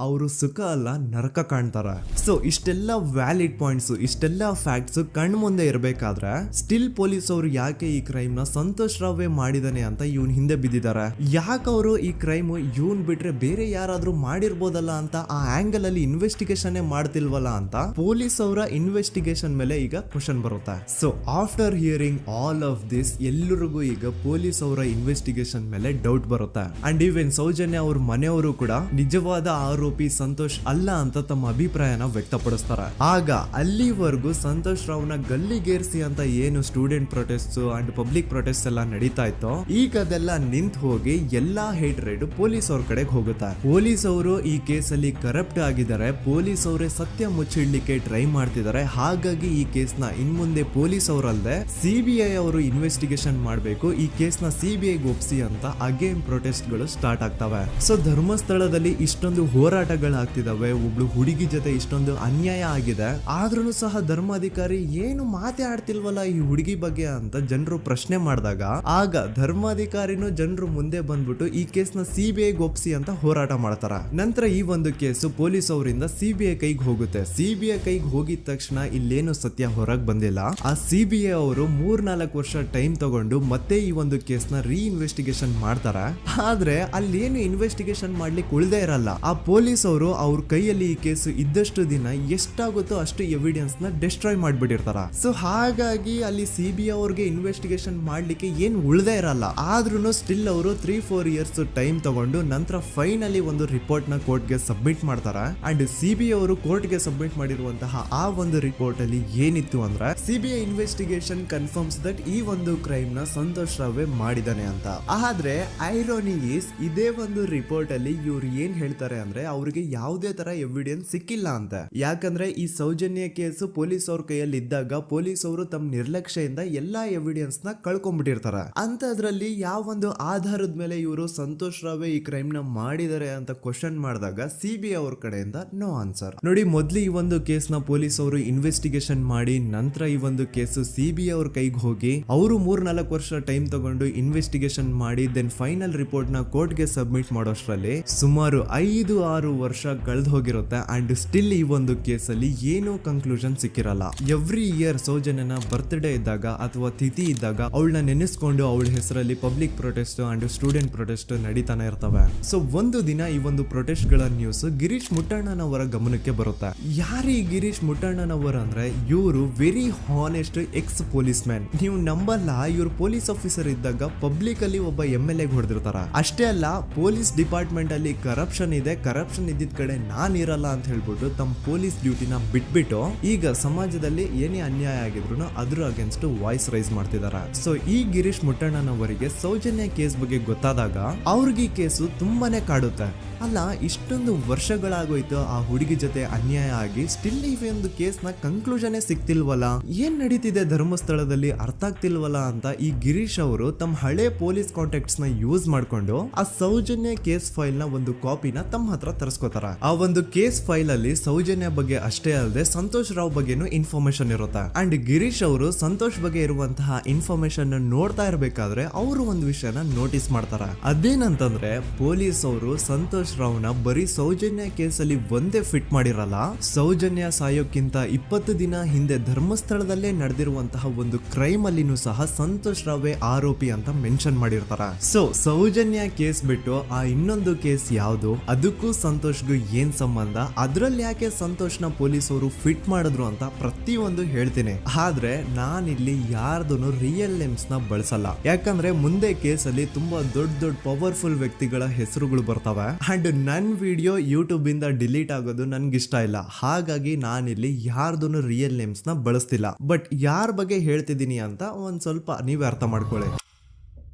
ಅವರು ಸುಖ ಅಲ್ಲ ನರಕ ಕಾಣ್ತಾರ. ಸೊ ಇಷ್ಟೆಲ್ಲ ವ್ಯಾಲಿಡ್ ಪಾಯಿಂಟ್ಸ್, ಇಷ್ಟೆಲ್ಲ ಫ್ಯಾಕ್ಟ್ಸ್ ಕಣ್ ಮುಂದೆ ಇರಬೇಕಾದ್ರೆ ಸ್ಟಿಲ್ ಪೊಲೀಸ್ ಅವರು ಯಾಕೆ ಈ ಕ್ರೈಮ್ ನ ಸಂತೋಷ್ ರಾವೇ ಮಾಡಿದಾನೆ ಅಂತ ಇವನ್ ಹಿಂದೆ ಬಿದ್ದಿದ್ದಾರೆ. ಯಾಕೆ ಅವರು ಈ ಕ್ರೈಮ್ ಇವನ್ ಬಿಟ್ರೆ ಬೇರೆ ಯಾರಾದ್ರೂ ಮಾಡಿರ್ಬೋದಲ್ಲ ಅಂತ ಆ ಆಂಗಲ್ ಅಲ್ಲಿ ಇನ್ವೆಸ್ಟಿಗೇಷನ್ ಮಾಡ್ತಿಲ್ವಲ್ಲ ಅಂತ ಪೊಲೀಸ್ ಅವರ ಇನ್ವೆಸ್ಟಿಗೇಷನ್ ಮೇಲೆ ಈಗ ಕ್ವಶನ್ ಬರುತ್ತೆ. So after hearing all of this ಎಲ್ಲರಿಗೂ ಈಗ ಪೊಲೀಸ್ ಅವರ ಇನ್ವೆಸ್ಟಿಗೇಷನ್ ಮೇಲೆ ಡೌಟ್ ಬರುತ್ತೆ. ಅಂಡ್ ಈವನ್ ಸೌಜನ್ಯ ಅವ್ರ ಮನೆಯವರು ಕೂಡ ನಿಜವಾದ ಆರೋಪಿ ಸಂತೋಷ್ ಅಲ್ಲ ಅಂತ ತಮ್ಮ ಅಭಿಪ್ರಾಯನ ವ್ಯಕ್ತಪಡಿಸ್ತಾರೆ. ಆಗ ಅಲ್ಲಿವರೆಗೂ ಸಂತೋಷ್ ರಾವ್ನ ಗಲ್ಲಿಗೇರಿಸಿ ಅಂತ ಏನು student protest and public protest ಎಲ್ಲ ನಡೀತಾ ಇತ್ತು, ಈಗ ಅದೆಲ್ಲ ನಿಂತು ಹೋಗಿ ಎಲ್ಲಾ ಹೇಟ್ರೇಡ್ ಪೊಲೀಸ್ ಅವ್ರ ಕಡೆಗೆ ಹೋಗುತ್ತೆ. ಪೊಲೀಸ್ ಅವರು ಈ ಕೇಸಲ್ಲಿ ಕರಪ್ಟ್ ಆಗಿದ್ದಾರೆ, ಪೊಲೀಸ್ ಅವರೇ ಸತ್ಯ ಮುಚ್ಚಿಡ್ಲಿಕ್ಕೆ ಟ್ರೈ ಮಾಡ್ತಿದ್ದಾರೆ. ಹಾಗಾಗಿ ಈ ಕೇಸ್ ನ ಇನ್ ಮುಂದೆ ಪೊಲೀಸ್ ಅವರಲ್ಲದೆ CBI ಅವರು ಇನ್ವೆಸ್ಟಿಗೇಷನ್ ಮಾಡಬೇಕು, ಈ ಕೇಸ್ ನ CBI ಒಪ್ಸಿ ಅಂತ ಅಗೇನ್ ಪ್ರೊಟೆಸ್ಟ್ ಗಳು ಸ್ಟಾರ್ಟ್ ಆಗ್ತವೆ. ಸೊ ಧರ್ಮಸ್ಥಳದಲ್ಲಿ ಇಷ್ಟೊಂದು ಹೋರಾಟಗಳಾಗ್ತಿದಾವೆ, ಒಬ್ಳು ಹುಡುಗಿ ಜೊತೆ ಇಷ್ಟೊಂದು ಅನ್ಯಾಯ ಆಗಿದೆ, ಆದ್ರೂ ಸಹ ಧರ್ಮಾಧಿಕಾರಿ ಏನು ಮಾತೇ ಆಡ್ತಿಲ್ವಲ್ಲ ಈ ಹುಡುಗಿ ಬಗ್ಗೆ ಅಂತ ಜನರು ಪ್ರಶ್ನೆ ಮಾಡಿದಾಗ ಆಗ ಧರ್ಮಾಧಿಕಾರಿನೂ ಜನರು ಮುಂದೆ ಬಂದ್ಬಿಟ್ಟು ಈ ಕೇಸ್ ನ CBI ಒಪ್ಸಿ ಅಂತ ಹೋರಾಟ ಮಾಡ್ತಾರ. ನಂತರ ಈ ಒಂದು ಕೇಸು ಪೊಲೀಸ್ ಅವರಿಂದ CBI ಕೈಗೆ ಹೋಗುತ್ತೆ. CBI ಕೈಗೆ ಹೋಗಿದ ತಕ್ಷಣ ಇಲ್ಲೇನು ಸತ್ಯ ಹೊರಗೆ ಬಂದಿಲ್ಲ. ಆ CBI ಅವರು 3-4 ವರ್ಷ ಟೈಮ್ ತಗೊಂಡು ಮತ್ತೆ ಈ ಒಂದು ಕೇಸ್ ನ ಇನ್ವೆಸ್ಟಿಗೇಷನ್ ಇನ್ವೆಸ್ಟಿಗೇಷನ್ ಮಾಡ್ತಾರ. ಆದ್ರೆ ಅಲ್ಲಿ ಏನು ಇನ್ವೆಸ್ಟಿಗೇಷನ್ ಮಾಡ್ಲಿಕ್ಕೆ ಉಳ್ದೇ ಇರಲ್ಲ. ಆ ಪೊಲೀಸ್ ಅವರು ಅವ್ರ ಕೈಯಲ್ಲಿ ಈ ಕೇಸು ಇದ್ದಷ್ಟು ದಿನ ಎಷ್ಟಾಗುತ್ತೋ ಅಷ್ಟು ಎವಿಡೆನ್ಸ್ ನ ಡಿಸ್ಟ್ರಾಯ್ ಮಾಡ್ಬಿಟ್ಟಿರ್ತಾರ. ಸೊ ಹಾಗಾಗಿ ಅಲ್ಲಿ CBI ಅವ್ರಿಗೆ ಇನ್ವೆಸ್ಟಿಗೇಷನ್ ಮಾಡ್ಲಿಕ್ಕೆ ಏನ್ ಉಳ್ದೇ ಇರಲ್ಲ. ಆದ್ರೂ ಸ್ಟಿಲ್ ಅವರು 3-4 ಇಯರ್ಸ್ ಟೈಮ್ ತಗೊಂಡು ನಂತರ ಫೈನಲಿ ಒಂದು ರಿಪೋರ್ಟ್ ನ ಕೋರ್ಟ್ ಗೆ ಸಬ್ಮಿಟ್ ಮಾಡ್ತಾರ. ಅಂಡ್ CBI ಅವರು ಕೋರ್ಟ್ ಗೆ ಸಬ್ಮಿಟ್ ಮಾಡಿರುವಂತಹ ಆ ಒಂದು ರಿಪೋರ್ಟ್ ಅಲ್ಲಿ ಏನಿತ್ತು ಅಂದ್ರೆ CBI ಇನ್ವೆಸ್ಟಿಗೇಷನ್ ಕನ್ಫರ್ಮ್ಸ್ ದಟ್ ಈ ಒಂದು ಕ್ರೈಮ್ ನ ಸಂತೋಷ್ ರಾವ್ ಮಾಡಿದಾನೆ ಅಂತ. ಆದ್ರೆ ಐರಾನಿ ಈಸ್ ಇದೇ ಒಂದು ರಿಪೋರ್ಟ್ ಅಲ್ಲಿ ಇವ್ರು ಏನ್ ಹೇಳ್ತಾರೆ ಅಂದ್ರೆ ಅವ್ರಿಗೆ ಯಾವುದೇ ತರ ಎವಿಡೆನ್ಸ್ ಸಿಕ್ಕಿಲ್ಲ ಅಂತ. ಯಾಕಂದ್ರೆ ಈ ಸೌಜನ್ಯ ಕೇಸ್ ಪೊಲೀಸ್ ಅವ್ರ ಕೈಯಲ್ಲಿ ಇದ್ದಾಗ ಪೊಲೀಸ್ ಅವರು ತಮ್ಮ ನಿರ್ಲಕ್ಷ್ಯದಿಂದ ಎಲ್ಲಾ ಎವಿಡೆನ್ಸ್ ನ ಕಳ್ಕೊಂಡ್ಬಿಟ್ಟಿರ್ತಾರ. ಅಂತದ್ರಲ್ಲಿ ಯಾವ ಒಂದು ಆಧಾರದ ಮೇಲೆ ಇವರು ಸಂತೋಷ್ ರಾವ್ ಈ ಕ್ರೈಮ್ ನ ಮಾಡಿದ್ದಾರೆ ಅಂತ ಕ್ವಶನ್ ಮಾಡಿದಾಗ CBI ಅವ್ರ ಕಡೆಯಿಂದ ನೋ ಆನ್ಸರ್. ನೋಡಿ, ಮೊದ್ಲು ಈ ಒಂದು ಕೇಸ್ ನ ಪೊಲೀಸ್ ಅವರು ಇನ್ವೆಸ್ಟಿಗೇಷನ್ ಮಾಡಿ ನಂತರ ಈ ಒಂದು ಕೇಸು CBI ಅವ್ರ ಕೈಗೆ ಹೋಗಿ ಅವರು 3-4 ವರ್ಷ ಟೈಮ್ ತಗೊಂಡು ಇನ್ವೆಸ್ಟಿಗೇಷನ್ ಮಾಡಿ ದೆನ್ ಫೈನಲ್ ರಿಪೋರ್ಟ್ ನ ಕೋರ್ಟ್ ಗೆ ಸಬ್ಮಿಟ್ ಮಾಡೋಷ್ಟ್ರಲ್ಲಿ ಸುಮಾರು 5-6 ವರ್ಷ ಕಳೆದು ಹೋಗಿರುತ್ತೆ. ಅಂಡ್ ಸ್ಟಿಲ್ ಈ ಒಂದು ಕೇಸ್ ಅಲ್ಲಿ ಏನೂ ಕನ್ಕ್ಲೂಷನ್ ಸಿಕ್ಕಿರಲ್ಲ. ಎವ್ರಿ ಇಯರ್ ಸೌಜನ್ಯನ ಬರ್ತ್ಡೇ ಇದ್ದಾಗ ಅಥವಾ ತಿಥಿ ಇದ್ದಾಗ ಅವಳನ್ನ ನೆನೆಸ್ಕೊಂಡು ಅವಳ ಹೆಸರಲ್ಲಿ public protest and student protest ನಡೀತಾನೆ ಇರ್ತವೆ. ಸೊ ಒಂದು ದಿನ ಈ ಒಂದು ಪ್ರೊಟೆಸ್ಟ್ ಗಳ ನ್ಯೂಸ್ ಗಿರೀಶ್ ಮುಟ್ಟಣ್ಣನವರ ಗಮನಕ್ಕೆ ಬರುತ್ತೆ. ಯಾರು ಈ ಗಿರೀಶ್ ಮುಟ್ಟಣ್ಣನವರ ಅಂದ್ರೆ ಇವರು very honest X police man. ನೀವು ನಂಬಲ್ಲ, ಇವ್ರು ಪೊಲೀಸ್ ಆಫೀಸರ್ ಇದ್ದಾಗ ಪಬ್ಲಿಕ್ ಅಲ್ಲಿ ಒಬ್ಬ MLA ಹೊಡೆದಿರ್ತಾರ. ಅಷ್ಟೇ ಅಲ್ಲ, ಪೊಲೀಸ್ ಡಿಪಾರ್ಟ್ಮೆಂಟ್ ಅಲ್ಲಿ ಕರಪ್ಷನ್ ಇದೆ, ಕರಪ್ಷನ್ ಇದ್ದಿದ್ ಕಡೆ ನಾನ್ ಇರಲ್ಲ ಅಂತ ಹೇಳ್ಬಿಟ್ಟು ತಮ್ಮ ಪೊಲೀಸ್ ಡ್ಯೂಟಿನ ಬಿಟ್ಬಿಟ್ಟು ಈಗ ಸಮಾಜದಲ್ಲಿ ಏನೇ ಅನ್ಯಾಯ ಆಗಿದ್ರು ಅದ್ರ ಅಗೇನ್ಸ್ಟ್ ವಾಯ್ಸ್ ರೈಸ್ ಮಾಡ್ತಿದಾರ. ಸೊ ಈ ಗಿರೀಶ್ ಮುಟ್ಟಣ್ಣನವರಿಗೆ ಸೌಜನ್ಯ ಕೇಸ್ ಬಗ್ಗೆ ಗೊತ್ತಾದಾಗ ಅವ್ರಿಗೆ ಈ ಕೇಸು ತುಂಬಾನೇ ಕಾಡುತ್ತೆ. ಅಲ್ಲ, ಇಷ್ಟೊಂದು ವರ್ಷಗಳಾಗೋಯ್ತು ಆ ಹುಡುಗಿ ಜೊತೆ ಅನ್ಯಾಯ ಆಗಿ ಸ್ಟಿಲ್ ಈ ಒಂದು ಕೇಸ್ ನ ಕನ್ಕ್ಲೂಷನ್ ಸಿಕ್ತಿಲ್ವಲ್ಲ, ಏನ್ ನಡೀತಿದೆ ಧರ್ಮಸ್ಥಳದಲ್ಲಿ ಅರ್ಥ ಆಗ್ತಿಲ್ವಲ್ಲ ಅಂತ ಈ ಗಿರೀಶ್ ಅವರು ತಮ್ಮ ಹಳೆ ಪೊಲೀಸ್ ಕಾಂಟ್ಯಾಕ್ಟ್ಸ್ ನ ಯೂಸ್ ಮಾಡ್ಕೊಂಡು ಆ ಸೌಜನ್ಯ ಕೇಸ್ ಫೈಲ್ ನ ಒಂದು ಕಾಪಿನ ತಮ್ಮ ಹತ್ರ ತರಿಸ್ಕೋತಾರ. ಆ ಒಂದು ಕೇಸ್ ಫೈಲ್ ಅಲ್ಲಿ ಸೌಜನ್ಯ ಬಗ್ಗೆ ಅಷ್ಟೇ ಅಲ್ಲದೆ ಸಂತೋಷ್ ರಾವ್ ಬಗ್ಗೆನೂ ಇನ್ಫಾರ್ಮೇಶನ್ ಇರುತ್ತೆ. ಅಂಡ್ ಗಿರೀಶ್ ಅವರು ಸಂತೋಷ್ ಬಗ್ಗೆ ಇರುವಂತಹ ಇನ್ಫಾರ್ಮೇಶನ್ ನೋಡ್ತಾ ಇರ್ಬೇಕಾದ್ರೆ ಅವರು ಒಂದು ವಿಷಯನ ನೋಟಿಸ್ ಮಾಡ್ತಾರ. ಅದೇನಂತಂದ್ರೆ ಪೊಲೀಸ್ ಅವರು ಸಂತೋಷ್ ರಾವ್ನ ಬರೀ ಸೌಜನ್ಯ ಕೇಸಲ್ಲಿ ಒಂದೇ ಫಿಟ್ ಮಾಡಿರಲ್ಲ, ಸೌಜನ್ಯ ಸಾಯೋಕ್ಕಿಂತ 20 ದಿನ ಹಿಂದೆ ಧರ್ಮಸ್ಥಳದಲ್ಲೇ ನಡೆದಿರುವಂತಹ ಒಂದು ಕ್ರೈಮ್ ಅಲ್ಲಿನೂ ಸಹ ಸಂತೋಷ್ ರಾವ್ ಆರೋಪಿ ಅಂತ ಮೆನ್ಷನ್ ಮಾಡಿರ್ತಾರ. ಸೊ ಸೌಜನ್ಯ ಕೇಸ್ ಬಿಟ್ಟು ಆ ಇನ್ನೊಂದು ಕೇಸ್ ಯಾವುದು, ಅದಕ್ಕೂ ಸಂತೋಷ್ಗೂ ಏನ್ ಸಂಬಂಧ, ಅದ್ರಲ್ಲಿ ಯಾಕೆ ಸಂತೋಷ್ನ ಪೊಲೀಸ್ ಅವರು ಫಿಟ್ ಮಾಡಿದ್ರು ಅಂತ ಪ್ರತಿಯೊಂದು ಹೇಳ್ತೀನಿ. ಆದ್ರೆ ನಾನಿಲ್ಲಿ ಯಾರ್ದು ರಿಯಲ್ ನೇಮ್ಸ್ ನ ಬಳಸಲ್ಲ. ಯಾಕಂದ್ರೆ ಮುಂದೆ ಕೇಸಲ್ಲಿ ತುಂಬಾ ದೊಡ್ಡ ಪವರ್ಫುಲ್ ವ್ಯಕ್ತಿಗಳ ಹೆಸರುಗಳು ಬರ್ತವೆ. ಅಂಡ್ ನನ್ ವಿಡಿಯೋ ಯೂಟ್ಯೂಬ್ ಇಂದ ಡಿಲೀಟ್ ಆಗೋದು ನನ್ಗೆ ಇಷ್ಟ ಇಲ್ಲ. ಹಾಗಾಗಿ ನಾನಿಲ್ಲಿ ಯಾರ್ದು ರಿಯಲ್ ನೇಮ್ಸ್ ನ ಬಳಸ್ತಿಲ್ಲ. ಬಟ್ ಯಾರ ಬಗ್ಗೆ ಹೇಳ್ತಿದ್ದೀನಿ ಅಂತ ಒಂದ್ ಸ್ವಲ್ಪ ನೀವೇ ಅರ್ಥ ಮಾಡ್ಕೊಳ್ಳಿ.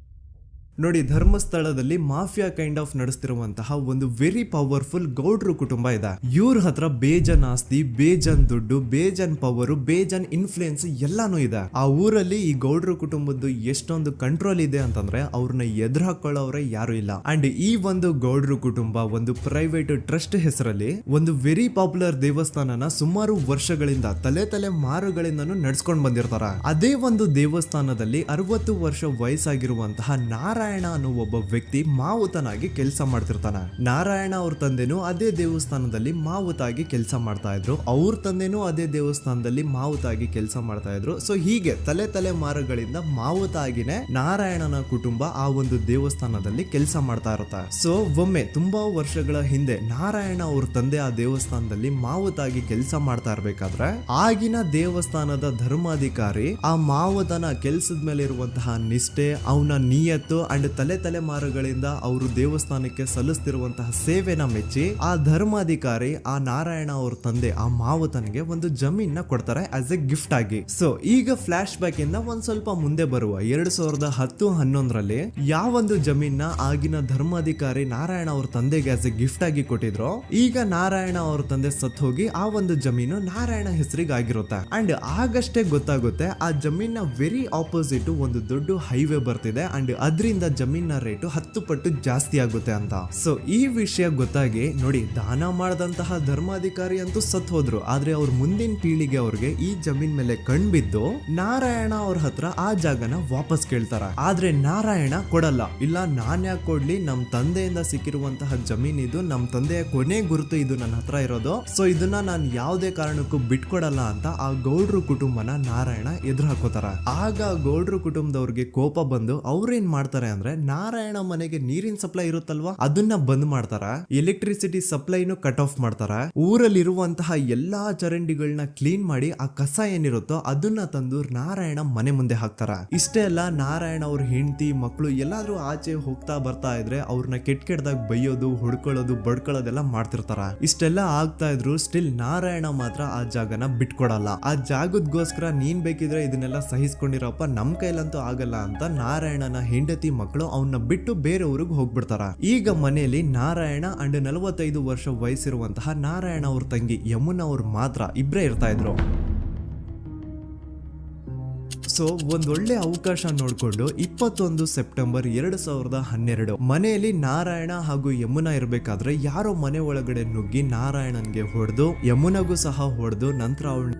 ನೋಡಿ, ಧರ್ಮಸ್ಥಳದಲ್ಲಿ ಮಾಫಿಯಾ ಕೈಂಡ್ ಆಫ್ ನಡೆಸ್ತಿರುವಂತಹ ಒಂದು ವೆರಿ ಪವರ್ಫುಲ್ ಗೌಡ್ರು ಕುಟುಂಬ ಇದೆ. ಇವ್ರ ಹತ್ರ ಬೇಜನ್ ಆಸ್ತಿ, ಬೇಜನ್ ದುಡ್ಡು, ಬೇಜನ್ ಪವರ್, ಬೇಜನ್ ಇನ್ಫ್ಲೂಯೆನ್ಸ್ ಎಲ್ಲಾನು ಇದೆ. ಆ ಊರಲ್ಲಿ ಈ ಗೌಡ್ರು ಕುಟುಂಬದ್ದು ಎಷ್ಟೊಂದು ಕಂಟ್ರೋಲ್ ಇದೆ ಅಂತಂದ್ರೆ ಅವ್ರನ್ನ ಎದುರು ಹಾಕೊಳ್ಳೋರೆ ಯಾರು ಇಲ್ಲ. ಅಂಡ್ ಈ ಒಂದು ಗೌಡ್ರು ಕುಟುಂಬ ಒಂದು ಪ್ರೈವೇಟ್ ಟ್ರಸ್ಟ್ ಹೆಸರಲ್ಲಿ ಒಂದು ವೆರಿ ಪಾಪ್ಯುಲರ್ ದೇವಸ್ಥಾನನ ಸುಮಾರು ವರ್ಷಗಳಿಂದ ತಲೆ ಮಾರುಗಳಿಂದನೂ ನಡ್ಸ್ಕೊಂಡ್ ಬಂದಿರ್ತಾರ. ಅದೇ ಒಂದು ದೇವಸ್ಥಾನದಲ್ಲಿ 60 ವರ್ಷ ವಯಸ್ಸಾಗಿರುವಂತಹ ನಾರಾಯಣ ಅನ್ನೋ ಒಬ್ಬ ವ್ಯಕ್ತಿ ಮಾವುತನಾಗಿ ಕೆಲಸ ಮಾಡ್ತಿರ್ತಾನೆ. ನಾರಾಯಣ ಅವ್ರ ತಂದೆನೂ ಅದೇ ದೇವಸ್ಥಾನದಲ್ಲಿ ಮಾವುತಾಗಿ ಕೆಲಸ ಮಾಡ್ತಾ ಇದ್ರು, ಅವ್ರ ತಂದೆನೂ ಅದೇ ದೇವಸ್ಥಾನದಲ್ಲಿ ಮಾವುತಾಗಿ ಕೆಲಸ ಮಾಡ್ತಾ ಇದ್ರು. ಸೊ ಹೀಗೆ ತಲೆ ಮಾರುಗಳಿಂದ ಮಾವುತಾಗಿನೇ ನಾರಾಯಣನ ಕುಟುಂಬ ಆ ಒಂದು ದೇವಸ್ಥಾನದಲ್ಲಿ ಕೆಲಸ ಮಾಡ್ತಾ ಇರುತ್ತೆ. ಸೊ ಒಮ್ಮೆ ತುಂಬಾ ವರ್ಷಗಳ ಹಿಂದೆ ನಾರಾಯಣ ಅವ್ರ ತಂದೆ ಆ ದೇವಸ್ಥಾನದಲ್ಲಿ ಮಾವುತಾಗಿ ಕೆಲಸ ಮಾಡ್ತಾ ಇರ್ಬೇಕಾದ್ರೆ ಆಗಿನ ದೇವಸ್ಥಾನದ ಧರ್ಮಾಧಿಕಾರಿ ಆ ಮಾವುತನ ಕೆಲಸದ ಮೇಲೆ ಇರುವಂತಹ ನಿಷ್ಠೆ, ಅವನ ನಿಯತ್ತು ಅಂಡ್ ತಲೆಮಾರುಗಳಿಂದ ಅವರು ದೇವಸ್ಥಾನಕ್ಕೆ ಸಲ್ಲಿಸ್ತಿರುವಂತಹ ಸೇವೆನ ಮೆಚ್ಚಿ ಆ ಧರ್ಮಾಧಿಕಾರಿ ಆ ನಾರಾಯಣ ಅವ್ರ ತಂದೆ ಆ ಮಾವುತನಿಗೆ ಒಂದು ಜಮೀನ್ ಕೊಡ್ತಾರೆ ಆಸ್ ಎ ಗಿಫ್ಟ್ ಆಗಿ. ಸೊ ಈಗ ಫ್ಲಾಶ್ ಬ್ಯಾಕ್ ಇಂದ ಒಂದ್ ಸ್ವಲ್ಪ ಮುಂದೆ ಬರುವ 2010-11ರಲ್ಲಿ ಯಾವೊಂದು ಜಮೀನ ಆಗಿನ ಧರ್ಮಾಧಿಕಾರಿ ನಾರಾಯಣ ಅವ್ರ ತಂದೆಗೆ ಆಸ್ ಎ ಗಿಫ್ಟ್ ಆಗಿ ಕೊಟ್ಟಿದ್ರು, ಈಗ ನಾರಾಯಣ ಅವ್ರ ತಂದೆ ಸತ್ ಹೋಗಿ ಆ ಒಂದು ಜಮೀನು ನಾರಾಯಣ ಹೆಸರಿಗೆ ಆಗಿರುತ್ತೆ. ಅಂಡ್ ಆಗಷ್ಟೇ ಗೊತ್ತಾಗುತ್ತೆ ಆ ಜಮೀನ ವೆರಿ ಆಪೋಸಿಟ್ ಒಂದು ದೊಡ್ಡ ಹೈವೇ ಬರ್ತಿದೆ ಅಂಡ್ ಅದರಿಂದ ಜಮೀನ ರೇಟು 10 ಪಟ್ಟು ಜಾಸ್ತಿ ಆಗುತ್ತೆ ಅಂತ. ಸೊ ಈ ವಿಷಯ ಗೊತ್ತಾಗಿ ನೋಡಿ, ದಾನ ಮಾಡದಂತಹ ಧರ್ಮಾಧಿಕಾರಿ ಅಂತೂ ಸತ್ ಹೋದ್ರು, ಆದ್ರೆ ಅವ್ರ ಮುಂದಿನ ಪೀಳಿಗೆ ಅವ್ರಿಗೆ ಈ ಜಮೀನ್ ಮೇಲೆ ಕಣ್ಬಿದ್ದು ನಾರಾಯಣ ಅವ್ರ ಹತ್ರ ಆ ಜಾಗನ ವಾಪಸ್ ಕೇಳ್ತಾರ. ಆದ್ರೆ ನಾರಾಯಣ ಕೊಡಲ್ಲ. ಇಲ್ಲ, ನಾನ್ ಯಾಕೆ ಕೊಡ್ಲಿ, ನಮ್ ತಂದೆಯಿಂದ ಸಿಕ್ಕಿರುವಂತಹ ಜಮೀನ್ ಇದು, ನಮ್ ತಂದೆಯ ಕೊನೆ ಗುರುತು ಇದು ನನ್ನ ಹತ್ರ ಇರೋದು, ಸೊ ಇದನ್ನ ನಾನು ಯಾವುದೇ ಕಾರಣಕ್ಕೂ ಬಿಟ್ಕೊಡಲ್ಲ ಅಂತ ಆ ಗೌಡ್ರು ಕುಟುಂಬನ ನಾರಾಯಣ ಎದುರು ಹಾಕೋತಾರ. ಆಗ ಗೌಡ್ರು ಕುಟುಂಬದವ್ರಿಗೆ ಕೋಪ ಬಂದು ಅವ್ರೇನ್ ಮಾಡ್ತಾರೆ ಅಂದ್ರೆ ನಾರಾಯಣ ಮನೆಗೆ ನೀರಿನ ಸಪ್ಲೈ ಇರುತ್ತಲ್ವಾ ಅದನ್ನ ಬಂದ್ ಮಾಡ್ತಾರ, ಎಲೆಕ್ಟ್ರಿಸಿಟಿ ಸಪ್ಲೈನು ಕಟ್ ಆಫ್ ಮಾಡ್ತಾರ, ಊರಲ್ಲಿರುವಂತಹ ಎಲ್ಲಾ ಚರಂಡಿಗಳನ್ನ ಕ್ಲೀನ್ ಮಾಡಿ ಆ ಕಸ ಏನಿರುತ್ತೋ ಅದನ್ನ ತಂದು ನಾರಾಯಣ ಮನೆ ಮುಂದೆ ಹಾಕ್ತಾರ. ಇಷ್ಟೇ ಅಲ್ಲ, ನಾರಾಯಣ ಅವ್ರ ಹೆಂಡತಿ ಮಕ್ಕಳು ಎಲ್ಲಾದ್ರೂ ಆಚೆ ಹೋಗ್ತಾ ಬರ್ತಾ ಇದ್ರೆ ಅವ್ರನ್ನ ಕೆಟ್ಟದಾಗ ಬೈಯೋದು, ಹೊಡ್ಕೊಳ್ಳೋದು, ಬಡ್ಕೊಳ್ಳೋದೆಲ್ಲ ಮಾಡ್ತಿರ್ತಾರ. ಇಷ್ಟೆಲ್ಲ ಆಗ್ತಾ ಇದ್ರು ಸ್ಟಿಲ್ ನಾರಾಯಣ ಮಾತ್ರ ಆ ಜಾಗನ ಬಿಟ್ಕೊಡಲ್ಲ. ಆ ಜಾಗದಗೋಸ್ಕರ ನೀನ್ ಬೇಕಿದ್ರೆ ಇದನ್ನೆಲ್ಲ ಸಹಿಸ್ಕೊಂಡಿರಪ್ಪ, ನಮ್ ಕೈಲಂತೂ ಆಗಲ್ಲ ಅಂತ ನಾರಾಯಣನ ಹೆಂಡತಿ ಮಕ್ಕಳು ಅವನ್ನ ಬಿಟ್ಟು ಬೇರೆ ಊರಿಗೆ ಹೋಗ್ಬಿಡ್ತಾರ. ಈಗ ಮನೆಯಲ್ಲಿ ನಾರಾಯಣ ಅಂಡ್ 45 ವರ್ಷ ವಯಸ್ಸಿರುವಂತಹ ನಾರಾಯಣ ಅವ್ರ ತಂಗಿ ಯಮುನಾ ಅವ್ರು ಮಾತ್ರ ಇಬ್ರೇ ಇರ್ತಾ ಇದ್ರು. ಸೊ ಒಂದೊಳ್ಳೆ ಅವಕಾಶ ನೋಡ್ಕೊಂಡು 21 ಸೆಪ್ಟೆಂಬರ್ 2012 ಮನೆಯಲ್ಲಿ ನಾರಾಯಣ ಹಾಗೂ ಯಮುನಾ ಇರ್ಬೇಕಾದ್ರೆ ಯಾರೋ ಮನೆ ಒಳಗಡೆ ನುಗ್ಗಿ ನಾರಾಯಣನ್ಗೆ ಹೊಡೆದು ಯಮುನಾಗೂ ಸಹ ಹೊಡೆದು ನಂತರ ಅವಳು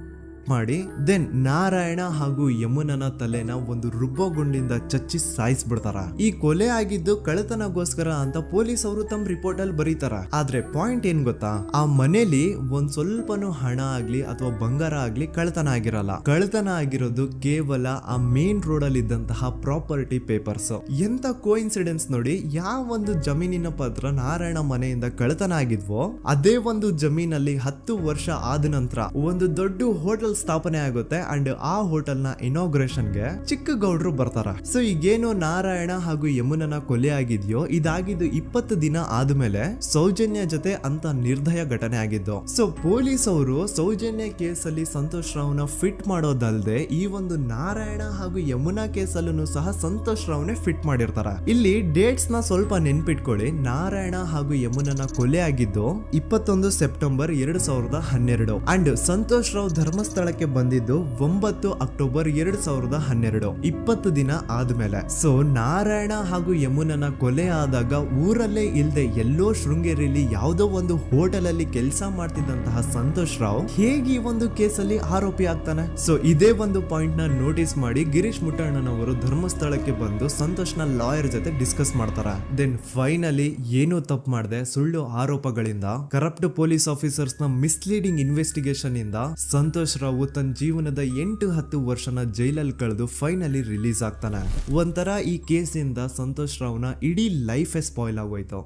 ಮಾಡಿ ದೆನ್ ನಾರಾಯಣ ಹಾಗೂ ಯಮುನನ ತಲೆನ ಒಂದು ರುಬ್ಬೋ ಗುಂಡಿಂದ ಚಚ್ಚಿ ಸಾಯಿಸ್ಬಿಡ್ತಾರ. ಈ ಕೊಲೆ ಆಗಿದ್ದು ಕಳ್ಳತನಗೋಸ್ಕರ ಅಂತ ಪೊಲೀಸ್ ಅವರು ತಮ್ಮ ರಿಪೋರ್ಟ್ ಅಲ್ಲಿ ಬರೀತಾರ. ಆದ್ರೆ ಪಾಯಿಂಟ್ ಏನ್ ಗೊತ್ತಾ, ಆ ಮನೇಲಿ ಒಂದ್ ಸ್ವಲ್ಪನೂ ಹಣ ಆಗ್ಲಿ ಅಥವಾ ಬಂಗಾರ ಆಗ್ಲಿ ಕಳ್ಳತನ ಆಗಿರಲ್ಲ. ಕಳ್ಳತನ ಆಗಿರೋದು ಕೇವಲ ಆ ಮೇನ್ ರೋಡ್ ಅಲ್ಲಿ ಇದ್ದಂತಹ ಪ್ರಾಪರ್ಟಿ ಪೇಪರ್ಸ್. ಎಂತ ಕೋಇನ್ಸಿಡೆನ್ಸ್ ನೋಡಿ, ಯಾವ ಒಂದು ಜಮೀನಿನ ಪತ್ರ ನಾರಾಯಣ ಮನೆಯಿಂದ ಕಳ್ಳತನ ಆಗಿದ್ವೋ ಅದೇ ಒಂದು ಜಮೀನಲ್ಲಿ 10 ವರ್ಷ ಆದ ನಂತರ ಒಂದು ದೊಡ್ಡ ಹೋಟೆಲ್ ಸ್ಥಾಪನೆ ಆಗುತ್ತೆ ಅಂಡ್ ಆ ಹೋಟೆಲ್ ನ ಇನಾಗ್ರೇಷನ್ ಗೆ ಚಿಕ್ಕ ಗೌಡ್ರು ಬರ್ತಾರ. ಸೊ ಈಗೇನು ನಾರಾಯಣ ಹಾಗೂ ಯಮುನನ ಕೊಲೆ ಆಗಿದ್ಯೋ ಇದಾಗಿದ್ದು 20 ದಿನ ಆದ್ಮೇಲೆ ಸೌಜನ್ಯ ಜೊತೆ ಅಂತ ನಿರ್ದಯ ಘಟನೆ ಆಗಿದ್ದು. ಸೊ ಪೊಲೀಸ್ ಅವರು ಸೌಜನ್ಯ ಕೇಸಲ್ಲಿ ಸಂತೋಷ್ ರಾವ್ನ ಫಿಟ್ ಮಾಡೋದಲ್ದೆ ಈ ಒಂದು ನಾರಾಯಣ ಹಾಗೂ ಯಮುನಾ ಕೇಸಲ್ಲೂ ಸಹ ಸಂತೋಷ್ ರಾವ್ನೆ ಫಿಟ್ ಮಾಡಿರ್ತಾರ. ಇಲ್ಲಿ ಡೇಟ್ಸ್ ನ ಸ್ವಲ್ಪ ನೆನ್ಪಿಟ್ಕೊಳ್ಳಿ. ನಾರಾಯಣ ಹಾಗೂ ಯಮುನನ ಕೊಲೆ ಆಗಿದ್ದು 21 ಸೆಪ್ಟೆಂಬರ್ 2012 ಅಂಡ್ ಸಂತೋಷ್ ರಾವ್ ಧರ್ಮಸ್ಥಳಕ್ಕೆ ಬಂದಿದ್ದು 9 ಅಕ್ಟೋಬರ್ 2012, 20 ದಿನ ಆದ್ಮೇಲೆ. ಸೊ ನಾರಾಯಣ ಹಾಗೂ ಯಮುನನ ಕೊಲೆ ಆದಾಗ ಊರಲ್ಲೇ ಇಲ್ದೆ ಎಲ್ಲೋ ಶೃಂಗೇರಿಯಲ್ಲಿ ಯಾವುದೋ ಒಂದು ಹೋಟೆಲ್ ಅಲ್ಲಿ ಕೆಲಸ ಮಾಡ್ತಿದ್ದಂತಹ ಸಂತೋಷ್ ರಾವ್ ಹೇಗೆ ಈ ಒಂದು ಕೇಸಲ್ಲಿ ಆರೋಪಿ ಆಗ್ತಾನೆ? ಸೊ ಇದೇ ಒಂದು ಪಾಯಿಂಟ್ ನ ನೋಟಿಸ್ ಮಾಡಿ ಗಿರೀಶ್ ಮುಟ್ಟಣ್ಣನವರು ಧರ್ಮಸ್ಥಳಕ್ಕೆ ಬಂದು ಸಂತೋಷ್ ನ ಲಾಯರ್ ಜೊತೆ ಡಿಸ್ಕಸ್ ಮಾಡ್ತಾರ. ದೆನ್ ಫೈನಲಿ ಏನೋ ತಪ್ಪು ಮಾಡದೆ ಸುಳ್ಳು ಆರೋಪಗಳಿಂದ ಕರಪ್ಟ್ ಪೊಲೀಸ್ ಆಫೀಸರ್ಸ್ ನ ಮಿಸ್ಲೀಡಿಂಗ್ ಇನ್ವೆಸ್ಟಿಗೇಷನ್ ಇಂದ ಸಂತೋಷ್ ರಾವ್ ತನ್ನ ಜೀವನದ 8-10 ವರ್ಷನ ಜೈಲಲ್ಲಿ ಕಳೆದು ಫೈನಲಿ ರಿಲೀಸ್ ಆಗ್ತಾನೆ. ಒಂಥರ ಈ ಕೇಸಿಂದ ಸಂತೋಷ್ ರಾವ್ನ ಇಡೀ ಲೈಫ್ ಸ್ಪಾಯ್ಲ್ ಆಗೋಯ್ತು.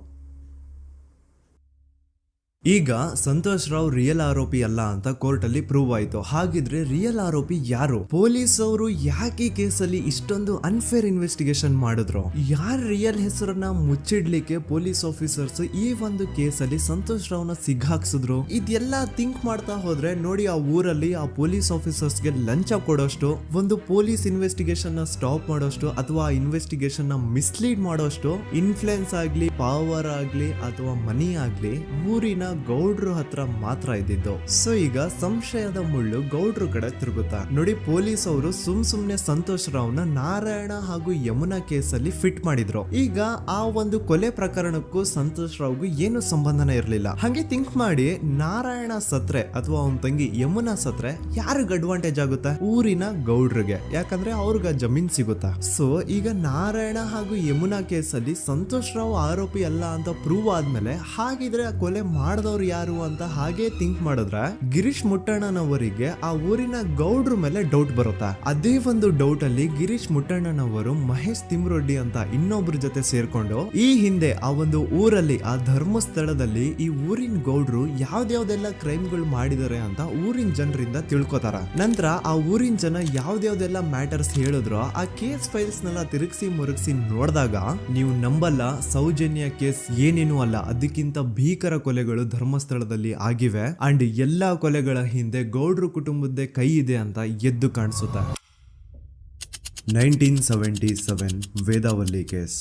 ಈಗ ಸಂತೋಷ್ ರಾವ್ ರಿಯಲ್ ಆರೋಪಿ ಅಲ್ಲ ಅಂತ ಕೋರ್ಟ್ ಅಲ್ಲಿ ಪ್ರೂವ್ ಆಯ್ತು. ಹಾಗಿದ್ರೆ ರಿಯಲ್ ಆರೋಪಿ ಯಾರು? ಪೊಲೀಸ್ ಅವರು ಯಾಕೆ ಕೇಸಲ್ಲಿ ಇಷ್ಟೊಂದು ಅನ್ಫೇರ್ ಇನ್ವೆಸ್ಟಿಗೇಷನ್ ಮಾಡಿದ್ರು? ಯಾರ ರಿಯಲ್ ಹೆಸರನ್ನ ಮುಚ್ಚಿಡ್ಲಿಕ್ಕೆ ಪೊಲೀಸ್ ಆಫೀಸರ್ಸ್ ಈ ಒಂದು ಕೇಸಲ್ಲಿ ಸಂತೋಷ್ ರಾವ್ನ ಸಿಗ್ಹಾಕ್ಸಿದ್ರು? ಇದೆಲ್ಲ ಥಿಂಕ್ ಮಾಡ್ತಾ ಹೋದ್ರೆ ನೋಡಿ, ಆ ಊರಲ್ಲಿ ಆ ಪೊಲೀಸ್ ಆಫೀಸರ್ಸ್ಗೆ ಲಂಚ ಕೊಡೋಷ್ಟು, ಒಂದು ಪೊಲೀಸ್ ಇನ್ವೆಸ್ಟಿಗೇಷನ್ ನ ಸ್ಟಾಪ್ ಮಾಡೋಷ್ಟು ಅಥವಾ ಆ ಇನ್ವೆಸ್ಟಿಗೇಷನ್ ನ ಮಿಸ್ಲೀಡ್ ಮಾಡೋಷ್ಟು ಇನ್ಫ್ಲುಯೆನ್ಸ್ ಆಗ್ಲಿ, ಪವರ್ ಆಗ್ಲಿ ಅಥವಾ ಮನಿ ಆಗ್ಲಿ ಊರಿನ ಗೌಡ್ರು ಹತ್ರ ಮಾತ್ರ ಇದ್ದಿದ್ದು. ಸೊ ಈಗ ಸಂಶಯದ ಮುಳ್ಳು ಗೌಡ್ರು ಕಡೆ ತಿರುಗುತ್ತಾ ನೋಡಿ. ಪೊಲೀಸ್ ಅವರು ಸುಮ್ನೆ ಸಂತೋಷ್ ರಾವ್ನ ನಾರಾಯಣ ಹಾಗೂ ಯಮುನಾ ಕೇಸಲ್ಲಿ ಫಿಟ್ ಮಾಡಿದ್ರು. ಈಗ ಆ ಒಂದು ಕೊಲೆ ಪ್ರಕರಣಕ್ಕೂ ಸಂತೋಷ್ ರಾವ್ಗೂ ಏನು ಸಂಬಂಧನೇ ಇರ್ಲಿಲ್ಲ. ಹಂಗೆ ಥಿಂಕ್ ಮಾಡಿ, ನಾರಾಯಣ ಸತ್ರೆ ಅಥವಾ ಅವನ ತಂಗಿ ಯಮುನಾ ಸತ್ರೆ ಯಾರಿಗ ಅಡ್ವಾಂಟೇಜ್ ಆಗುತ್ತೆ? ಊರಿನ ಗೌಡ್ರಿಗೆ, ಯಾಕಂದ್ರೆ ಅವ್ರಿಗೆ ಜಮೀನ್ ಸಿಗುತ್ತಾ. ಸೊ ಈಗ ನಾರಾಯಣ ಹಾಗೂ ಯಮುನಾ ಕೇಸಲ್ಲಿ ಸಂತೋಷ್ ರಾವ್ ಆರೋಪಿ ಅಲ್ಲ ಅಂತ ಪ್ರೂವ್ ಆದ್ಮೇಲೆ ಹಾಗಿದ್ರೆ ಆ ಕೊಲೆ ಮಾಡಿದವ್ರು ಯಾರು ಅಂತ ಹಾಗೆ ಥಿಂಕ್ ಮಾಡಿದ್ರೆ ಗಿರೀಶ್ ಮುಟ್ಟಣ್ಣನವರಿಗೆ ಆ ಊರಿನ ಗೌಡ್ರ ಮೇಲೆ ಡೌಟ್ ಬರುತ್ತಾ. ಅದೇ ಒಂದು ಡೌಟ್ ಅಲ್ಲಿ ಗಿರೀಶ್ ಮುಟ್ಟಣ್ಣನವರು ಮಹೇಶ್ ತಿಮ್ರೊಡ್ಡಿ ಅಂತ ಇನ್ನೊಬ್ರ ಜೊತೆ ಸೇರ್ಕೊಂಡು ಈ ಹಿಂದೆ ಆ ಒಂದು ಊರಲ್ಲಿ ಆ ಧರ್ಮಸ್ಥಳದಲ್ಲಿ ಈ ಊರಿನ ಗೌಡ್ರು ಯಾವ್ದ್ಯಾವ್ದೆಲ್ಲ ಕ್ರೈಮ್ಗಳು ಮಾಡಿದಾರೆ ಅಂತ ಊರಿನ ಜನರಿಂದ ತಿಳ್ಕೊತಾರ. ನಂತರ ಆ ಊರಿನ ಜನ ಯಾವ್ದ್ಯಾವ್ದೆಲ್ಲ ಮ್ಯಾಟರ್ಸ್ ಹೇಳಿದ್ರು ಆ ಕೇಸ್ ಫೈಲ್ಸ್ ನೆಲ್ಲ ತಿರುಗಿಸಿ ಮುರುಗಿಸಿ ನೋಡಿದಾಗ ನೀವು ನಂಬಲ್ಲ, ಸೌಜನ್ಯ ಕೇಸ್ ಏನೇನು ಅಲ್ಲ, ಅದಕ್ಕಿಂತ ಭೀಕರ ಕೊಲೆಗಳು ಧರ್ಮಸ್ಥಳದಲ್ಲಿ ಆಗಿವೆ ಅಂಡ್ ಎಲ್ಲಾ ಕೊಲೆಗಳ ಹಿಂದೆ ಗೌಡ್ರು ಕುಟುಂಬದ್ದೇ ಕೈ ಇದೆ ಅಂತ ಎದ್ದು ಕಾಣಿಸುತ್ತೆ. 1977 ವೇದಾವಲ್ಲಿ ಕೇಸ್.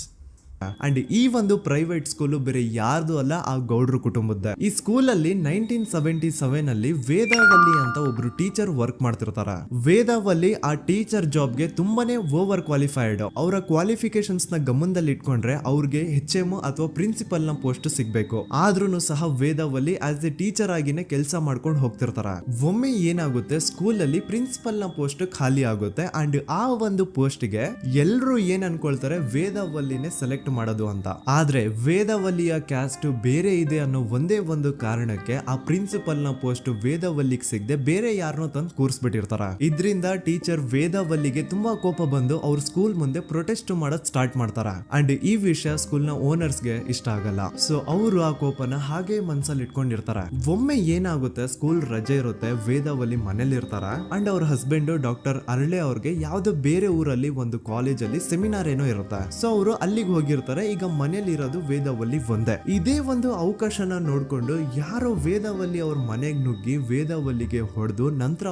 ಅಂಡ್ ಈ ಒಂದು ಪ್ರೈವೇಟ್ ಸ್ಕೂಲು ಬೇರೆ ಯಾರ್ದು ಅಲ್ಲ, ಆ ಗೌಡ್ರು ಕುಟುಂಬದ. ಈ ಸ್ಕೂಲ್ ಅಲ್ಲಿ 1977 ಅಲ್ಲಿ ವೇದಾವಲ್ಲಿ ಅಂತ ಒಬ್ರು ಟೀಚರ್ ವರ್ಕ್ ಮಾಡ್ತಿರ್ತಾರ. ವೇದಾವಲ್ಲಿ ಆ ಟೀಚರ್ ಜಾಬ್ಗೆ ತುಂಬಾನೇ ಓವರ್ ಕ್ವಾಲಿಫೈಡ್. ಅವರ ಕ್ವಾಲಿಫಿಕೇಶನ್ಸ್ ನ ಗಮನದಲ್ಲಿ ಇಟ್ಕೊಂಡ್ರೆ ಅವ್ರಿಗೆ HM ಅಥವಾ ಪ್ರಿನ್ಸಿಪಲ್ ನ ಪೋಸ್ಟ್ ಸಿಗ್ಬೇಕು. ಆದ್ರೂ ಸಹ ವೇದಾವಲ್ಲಿ ಆಸ್ ಎ ಟೀಚರ್ ಆಗಿನೇ ಕೆಲಸ ಮಾಡ್ಕೊಂಡು ಹೋಗ್ತಿರ್ತಾರ. ಒಮ್ಮೆ ಏನಾಗುತ್ತೆ, ಸ್ಕೂಲ್ ಅಲ್ಲಿ ಪ್ರಿನ್ಸಿಪಲ್ ನ ಪೋಸ್ಟ್ ಖಾಲಿ ಆಗುತ್ತೆ ಅಂಡ್ ಆ ಒಂದು ಪೋಸ್ಟ್ ಗೆ ಎಲ್ರು ಏನ್ ಅನ್ಕೊಳ್ತಾರೆ, ವೇದಾವಲ್ಲಿನೇ ಸೆಲೆಕ್ಟ್ ಪ್ರೊಟೆಕ್ಟ್ ಮಾಡೋದು ಅಂತ. ಆದ್ರೆ ವೇದವಲ್ಲಿಯ ಕ್ಯಾಸ್ಟ್ ಬೇರೆ ಇದೆ ಅನ್ನೋ ಒಂದೇ ಒಂದು ಕಾರಣಕ್ಕೆ ಆ ಪ್ರಿನ್ಸಿಪಲ್ ನ ಪೋಸ್ಟ್ ವೇದವಲ್ಲಿಗೆ ಸಿಗದೆ ಬೇರೆ ಯಾರನ್ನೋ ತಂದು ಕೂರಿಸ್ಬಿಟ್ಟಿರ್ತಾರ. ಇದ್ರಿಂದ ಟೀಚರ್ ವೇದವಲ್ಲಿಗೆ ತುಂಬಾ ಕೋಪ ಬಂದು ಅವ್ರ ಸ್ಕೂಲ್ ಮುಂದೆ ಪ್ರೊಟೆಸ್ಟ್ ಮಾಡೋದ್ ಸ್ಟಾರ್ಟ್ ಮಾಡ್ತಾರ. ಅಂಡ್ ಈ ವಿಷಯ ಸ್ಕೂಲ್ ನ ಓನರ್ಸ್ ಗೆ ಇಷ್ಟ ಆಗಲ್ಲ. ಸೊ ಅವರು ಆ ಕೋಪನ ಹಾಗೆ ಮನ್ಸಲ್ಲಿ ಇಟ್ಕೊಂಡಿರ್ತಾರ. ಒಮ್ಮೆ ಏನಾಗುತ್ತೆ, ಸ್ಕೂಲ್ ರಜೆ ಇರುತ್ತೆ, ವೇದವಲ್ಲಿ ಮನೇಲಿ ಇರ್ತಾರ. ಅಂಡ್ ಅವ್ರ ಹಸ್ಬೆಂಡ್ ಡಾಕ್ಟರ್ ಅರಳೆ ಅವ್ರಿಗೆ ಯಾವ್ದೋ ಬೇರೆ ಊರಲ್ಲಿ ಒಂದು ಕಾಲೇಜ್ ಅಲ್ಲಿ ಸೆಮಿನಾರ್ ಏನೋ ಇರುತ್ತೆ. ಸೊ ಅವರು ಅಲ್ಲಿಗೆ ಹೋಗಿರ್ತಾರೆ. ಈಗ ಮನೇಲಿ ಇರೋದು ವೇದವಲ್ಲಿ ಒಂದೇ. ಇದೇ ಒಂದು ಅವಕಾಶನ ನೋಡ್ಕೊಂಡು ಯಾರೋ ವೇದವಲ್ಲಿ ಅವ್ರ ಮನೆಗ್ ನುಗ್ಗಿ ವೇದವಲ್ಲಿಗೆ ಹೊಡೆದು ನಂತರ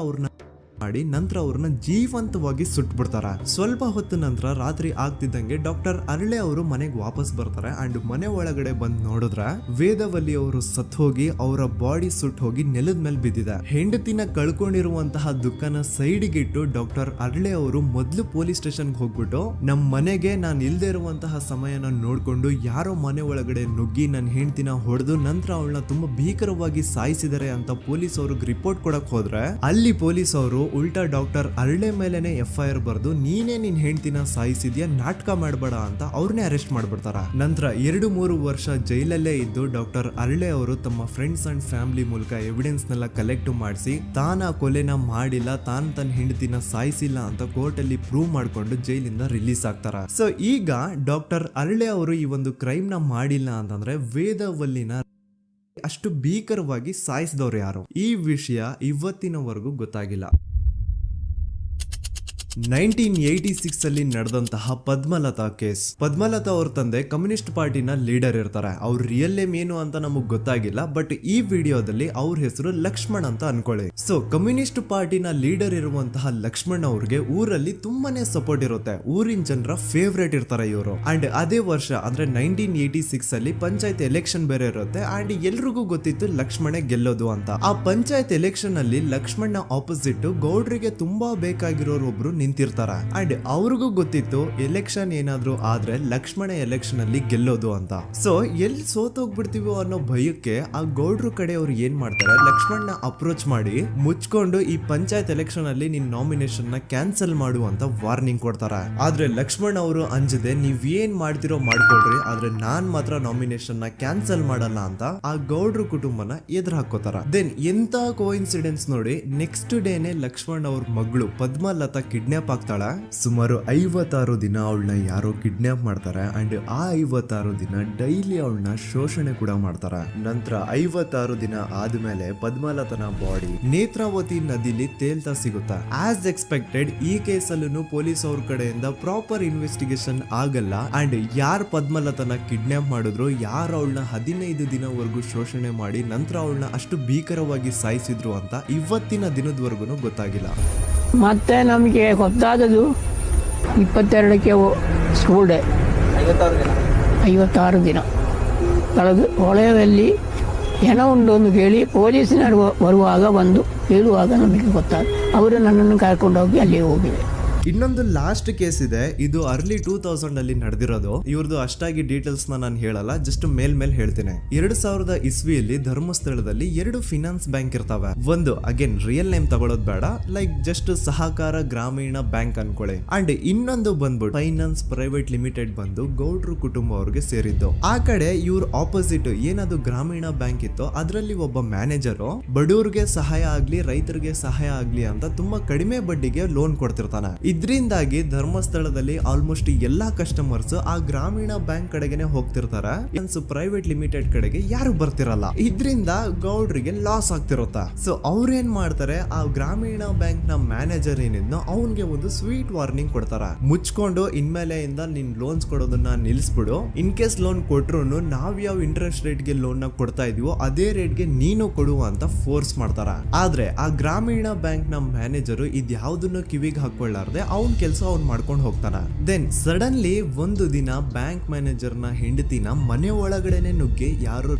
ಅವ್ರನ್ನ ಜೀವಂತವಾಗಿ ಸುಟ್ಬಿಡ್ತಾರ. ಸ್ವಲ್ಪ ಹೊತ್ತು ನಂತರ ರಾತ್ರಿ ಆಗ್ತಿದ್ದಂಗೆ ಡಾಕ್ಟರ್ ಅರಳೆ ಅವರು ಮನೆಗೆ ವಾಪಸ್ ಬರ್ತಾರೆ. ಅಂಡ್ ಮನೆ ಒಳಗಡೆ ಬಂದ್ ನೋಡಿದ್ರೆ ವೇದವಲ್ಲಿ ಅವರು ಸತ್ ಹೋಗಿ ಅವರ ಬಾಡಿ ಸುಟ್ ಹೋಗಿ ನೆಲದ ಮೇಲೆ ಬಿದ್ದಿದೆ. ಹೆಂಡತಿನ ಕಳ್ಕೊಂಡಿರುವಂತಹ ದುಃಖನ ಸೈಡ್ಗೆ ಇಟ್ಟು ಡಾಕ್ಟರ್ ಅರಳೆ ಅವರು ಮೊದ್ಲು ಪೊಲೀಸ್ ಸ್ಟೇಷನ್ ಹೋಗ್ಬಿಟ್ಟು ನಮ್ ಮನೆಗೆ ನಾನು ಇಲ್ದೇ ಇರುವಂತಹ ಸಮಯನ ನೋಡ್ಕೊಂಡು ಯಾರೋ ಮನೆ ಒಳಗಡೆ ನುಗ್ಗಿ ನನ್ನ ಹೆಂಡತಿನ ಹೊಡೆದು ನಂತರ ಅವಳನ್ನ ತುಂಬಾ ಭೀಕರವಾಗಿ ಸಾಯಿಸಿದರೆ ಅಂತ ಪೊಲೀಸ್ ಅವ್ರಿಗೆ ರಿಪೋರ್ಟ್ ಕೊಡಕ್ ಹೋದ್ರೆ ಅಲ್ಲಿ ಪೊಲೀಸ್ ಅವರು ಉಲ್ಟಾ ಡಾಕ್ಟರ್ ಅರಳೆ ಮೇಲೆನೆ FIR ಬರ್ದು ನೀನೇ ನಿನ್ ಹೆಂಡತಿನ ಸಾಯಿಸಿದ್ಯಾ, ನಾಟಕ ಮಾಡಬೇಡ ಅಂತ ಅವ್ರನ್ನೇ ಅರೆಸ್ಟ್ ಮಾಡ್ಬಿಡ್ತಾರ. ನಂತರ 2-3 ವರ್ಷ ಜೈಲಲ್ಲೇ ಇದ್ದು ಡಾಕ್ಟರ್ ಅರಳೆ ಅವರು ತಮ್ಮ ಫ್ರೆಂಡ್ಸ್ ಅಂಡ್ ಫ್ಯಾಮಿಲಿ ಮೂಲಕ ಎವಿಡೆನ್ಸ್ ನೆಲ್ಲ ಕಲೆಕ್ಟ್ ಮಾಡಿಸಿ ತಾನ ಕೊಲೆನ ಮಾಡಿಲ್ಲ, ತನ್ನ ಹೆಂಡತಿನ ಸಾಯಿಸಿಲ್ಲ ಅಂತ ಕೋರ್ಟ್ ಅಲ್ಲಿ ಪ್ರೂವ್ ಮಾಡ್ಕೊಂಡು ಜೈಲಿಂದ ರಿಲೀಸ್ ಆಗ್ತಾರ. ಸೊ ಈಗ ಡಾಕ್ಟರ್ ಅರಳೆ ಅವರು ಈ ಒಂದು ಕ್ರೈಮ್ ನ ಮಾಡಿಲ್ಲ ಅಂತಂದ್ರೆ ವೇದವಲ್ಲಿನ ಅಷ್ಟು ಭೀಕರವಾಗಿ ಸಾಯಿಸಿದವ್ರು ಯಾರು, ಈ ವಿಷಯ ಇವತ್ತಿನವರೆಗೂ ಗೊತ್ತಾಗಿಲ್ಲ. 1986 ಅಲ್ಲಿ ನಡೆದಂತಹ ಪದ್ಮಲತಾ ಕೇಸ್. ಪದ್ಮಲತಾ ಅವ್ರ ತಂದೆ ಕಮ್ಯುನಿಸ್ಟ್ ಪಾರ್ಟಿನ ಲೀಡರ್ ಇರ್ತಾರೆ. ಅವ್ರ ರಿಯಲ್ ನೇಮ್ ಏನು ಅಂತ ನಮಗ್ ಗೊತ್ತಾಗಿಲ್ಲ, ಬಟ್ ಈ ವಿಡಿಯೋದಲ್ಲಿ ಅವ್ರ ಹೆಸರು ಲಕ್ಷ್ಮಣ್ ಅಂತ ಅನ್ಕೊಳ್ಳಿ. ಸೊ ಕಮ್ಯುನಿಸ್ಟ್ ಪಾರ್ಟಿನ ಲೀಡರ್ ಇರುವಂತಹ ಲಕ್ಷ್ಮಣ್ ಅವ್ರಿಗೆ ಊರಲ್ಲಿ ತುಂಬಾನೇ ಸಪೋರ್ಟ್ ಇರುತ್ತೆ. ಊರಿನ ಜನರ ಫೇವ್ರೇಟ್ ಇರ್ತಾರೆ ಇವರು. ಅಂಡ್ ಅದೇ ವರ್ಷ ಅಂದ್ರೆ 1986 ಅಲ್ಲಿ ಪಂಚಾಯತ್ ಎಲೆಕ್ಷನ್ ಬೇರೆ ಇರುತ್ತೆ. ಅಂಡ್ ಎಲ್ರಿಗೂ ಗೊತ್ತಿತ್ತು ಲಕ್ಷ್ಮಣೆ ಗೆಲ್ಲೋದು ಅಂತ. ಆ ಪಂಚಾಯತ್ ಎಲೆಕ್ಷನ್ ಅಲ್ಲಿ ಲಕ್ಷ್ಮಣ್ ಆಪೋಸಿಟ್ ಗೌಡ್ರಿಗೆ ತುಂಬಾ ಬೇಕಾಗಿರೋರು ಒಬ್ರು ನಿಂತಿರ್ತಾರ. ಅಂಡ್ ಅವ್ರಿಗೂ ಗೊತ್ತಿತ್ತು ಎಲೆಕ್ಷನ್ ಏನಾದ್ರು ಆದ್ರೆ ಲಕ್ಷ್ಮಣ ಎಲೆಕ್ಷನ್ ಅಲ್ಲಿ ಗೆಲ್ಲೋದು ಅಂತ. ಸೊ ಎಲ್ಲಿ ಸೋತೋಗ್ಬಿಡ್ತೀವೋ ಅನ್ನೋ ಭಯಕ್ಕೆ ಆ ಗೌಡ್ರು ಕಡೆ ಅವ್ರು ಏನ್ ಮಾಡ್ತಾರೆ, ಲಕ್ಷ್ಮಣ್ ಅಪ್ರೋಚ್ ಮಾಡಿ ಮುಚ್ಕೊಂಡು ಈ ಪಂಚಾಯತ್ ಎಲೆಕ್ಷನ್ ಅಲ್ಲಿ ನಿನ್ ನಾಮಿನೇಷನ್ ನ ಕ್ಯಾನ್ಸಲ್ ಮಾಡು ಅಂತ ವಾರ್ನಿಂಗ್ ಕೊಡ್ತಾರ. ಆದ್ರೆ ಲಕ್ಷ್ಮಣ್ ಅವರು ಅಂಜದೆ ನೀವ್ ಏನ್ ಮಾಡ್ತಿರೋ ಮಾಡ್ಕೊಳ್ರಿ, ಆದ್ರೆ ನಾನ್ ಮಾತ್ರ ನಾಮಿನೇಷನ್ ನ ಕ್ಯಾನ್ಸಲ್ ಮಾಡಲ್ಲ ಅಂತ ಆ ಗೌಡ್ರು ಕುಟುಂಬನ ಎದುರು ಹಾಕೋತಾರ. ದೆನ್ ಎಂತ ಕೋಇನ್ಸಿಡೆನ್ಸ್ ನೋಡಿ, ನೆಕ್ಸ್ಟ್ ಡೇನೆ ಲಕ್ಷ್ಮಣ್ ಅವ್ರ ಮಗಳು ಪದ್ಮಲತಾ ಕಿಡ್ನಾಪ್ ಆಗ್ತಾಳ. ಸುಮಾರು 56 ದಿನ ಅವಳನ್ನ ಯಾರೋ ಕಿಡ್ನಾಪ್ ಮಾಡ್ತಾರೆ. ಅಂಡ್ ಆ 56 ದಿನ ಡೈಲಿ ಅವಳನ್ನ ಶೋಷಣೆ ಕೂಡ ಮಾಡ್ತಾರ. ನಂತರ 56 ದಿನ ಆದ್ಮೇಲೆ ಪದ್ಮಲತನ ಬಾಡಿ ನೇತ್ರಾವತಿ ನದಿಲಿ ತೇಲ್ತಾ ಸಿಗುತ್ತಾ. ಆಸ್ ಎಕ್ಸ್ಪೆಕ್ಟೆಡ್ ಈ ಕೇಸಲ್ಲೂ ಪೊಲೀಸ್ ಅವ್ರ ಕಡೆಯಿಂದ ಪ್ರಾಪರ್ ಇನ್ವೆಸ್ಟಿಗೇಷನ್ ಆಗಲ್ಲ. ಅಂಡ್ ಯಾರ್ ಪದ್ಮಲತನ ಕಿಡ್ನಾಪ್ ಮಾಡಿದ್ರು, ಯಾರು ಅವಳನ್ನ 15 ದಿನವರೆಗೂ ಶೋಷಣೆ ಮಾಡಿ ನಂತರ ಅವಳನ್ನ ಅಷ್ಟು ಭೀಕರವಾಗಿ ಸಾಯಿಸಿದ್ರು ಅಂತ ಇವತ್ತಿನ ದಿನದವರೆಗೂ ಗೊತ್ತಾಗಿಲ್ಲ. ಮತ್ತೆ ನಮಗೆ ಗೊತ್ತಾದದು 22ಕ್ಕೆ ಸ್ಕೂಲ್ ಡೇ 56 ದಿನ ಕಳೆದು ಹೊಳೆಯಲ್ಲಿ ಏನೋ ಒಂದು ಕೇಳಿ ಪೊಲೀಸಿನವರು ಬರುವಾಗ ಬಂದು ಹೇಳುವಾಗ ನಮಗೆ ಗೊತ್ತಾದ. ಅವರು ನನ್ನನ್ನು ಕರ್ಕೊಂಡು ಹೋಗಿ ಅಲ್ಲಿ ಹೋಗಿವೆ. ಇನ್ನೊಂದು ಲಾಸ್ಟ್ ಕೇಸ್ ಇದೆ, ಇದು ಅರ್ಲಿ 2000 ಅಲ್ಲಿ ನಡೆದಿರೋದು. ಇವ್ರದ್ದು ಅಷ್ಟಾಗಿ ಡೀಟೇಲ್ಸ್ ನಾನು ಹೇಳಲ್ಲ, ಜಸ್ಟ್ ಮೇಲ್ ಹೇಳ್ತೇನೆ. 2000 ಇಸ್ವಿಯಲ್ಲಿ ಧರ್ಮಸ್ಥಳದಲ್ಲಿ 2 ಫಿನಾನ್ಸ್ ಬ್ಯಾಂಕ್ ಇರ್ತಾವೆ. ಒಂದು ಅಗೇನ್ ರಿಯಲ್ ನೇಮ್ ತಗೊಳ್ಳೋದು ಬೇಡ, ಲೈಕ್ ಜಸ್ಟ್ ಸಹಕಾರ ಗ್ರಾಮೀಣ ಬ್ಯಾಂಕ್ ಅನ್ಕೊಳ್ಳಿ. ಅಂಡ್ ಇನ್ನೊಂದು ಬಂದ್ಬಿಟ್ಟು ಫೈನಾನ್ಸ್ ಪ್ರೈವೇಟ್ ಲಿಮಿಟೆಡ್ ಬಂದು ಗೌಡ್ರು ಕುಟುಂಬ ಅವ್ರಿಗೆ ಸೇರಿದ್ದು. ಆ ಕಡೆ ಇವ್ರ ಆಪೋಸಿಟ್ ಏನದು ಗ್ರಾಮೀಣ ಬ್ಯಾಂಕ್ ಇತ್ತು, ಅದರಲ್ಲಿ ಒಬ್ಬ ಮ್ಯಾನೇಜರು ಬಡವ್ರಿಗೆ ಸಹಾಯ ಆಗ್ಲಿ ರೈತರಿಗೆ ಸಹಾಯ ಆಗ್ಲಿ ಅಂತ ತುಂಬಾ ಕಡಿಮೆ ಬಡ್ಡಿಗೆ ಲೋನ್ ಕೊಡ್ತಿರ್ತಾನೆ. ಇದ್ರಿಂದಾಗಿ ಧರ್ಮಸ್ಥಳದಲ್ಲಿ ಆಲ್ಮೋಸ್ಟ್ ಎಲ್ಲಾ ಕಸ್ಟಮರ್ಸ್ ಆ ಗ್ರಾಮೀಣ ಬ್ಯಾಂಕ್ ಕಡೆಗೆ ಹೋಗ್ತಿರ್ತಾರ. ಪ್ರೈವೇಟ್ ಲಿಮಿಟೆಡ್ ಕಡೆಗೆ ಯಾರು ಬರ್ತಿರಲ್ಲ. ಇದ್ರಿಂದ ಗೌಡ್ರಿಗೆ ಲಾಸ್ ಆಗ್ತಿರುತ್ತ. ಸೊ ಅವ್ರೇನ್ ಮಾಡ್ತಾರೆ, ಆ ಗ್ರಾಮೀಣ ಬ್ಯಾಂಕ್ ನ ಮ್ಯಾನೇಜರ್ ಏನಿದ್ನೋ ಅವನ್ಗೆ ಒಂದು ಸ್ವೀಟ್ ವಾರ್ನಿಂಗ್ ಕೊಡ್ತಾರ. ಮುಚ್ಕೊಂಡು ಇನ್ಮೇಲೆಯಿಂದ ನಿನ್ ಲೋನ್ಸ್ ಕೊಡೋದನ್ನ ನಿಲ್ಸ್ಬಿಡು. ಇನ್ ಕೇಸ್ ಲೋನ್ ಕೊಟ್ರು ನಾವ್ ಯಾವ ಇಂಟ್ರೆಸ್ಟ್ ರೇಟ್ ಗೆ ಲೋನ್ ನ ಕೊಡ್ತಾ ಇದೀವೋ ಅದೇ ರೇಟ್ ಗೆ ನೀನು ಕೊಡುವ ಅಂತ ಫೋರ್ಸ್ ಮಾಡ್ತಾರ. ಆದ್ರೆ ಆ ಗ್ರಾಮೀಣ ಬ್ಯಾಂಕ್ ನ ಮ್ಯಾನೇಜರ್ ಇದ್ಯಾವುದನ್ನು ಕಿವಿಗೆ ಹಾಕೊಳ್ಳಾರ್ದೆ ಅವನ್ ಕೆಲಸ ಅವ್ನ್ ಮಾಡ್ಕೊಂಡು ಹೋಗ್ತಾನ. ದೆನ್ ಸಡನ್ಲಿ ಒಂದು ದಿನ ಬ್ಯಾಂಕ್ ಮ್ಯಾನೇಜರ್ ನ ಹೆಂಡತಿನ ಮನೆ ಒಳಗಡೆನೆ ನುಗ್ಗಿ ಯಾರು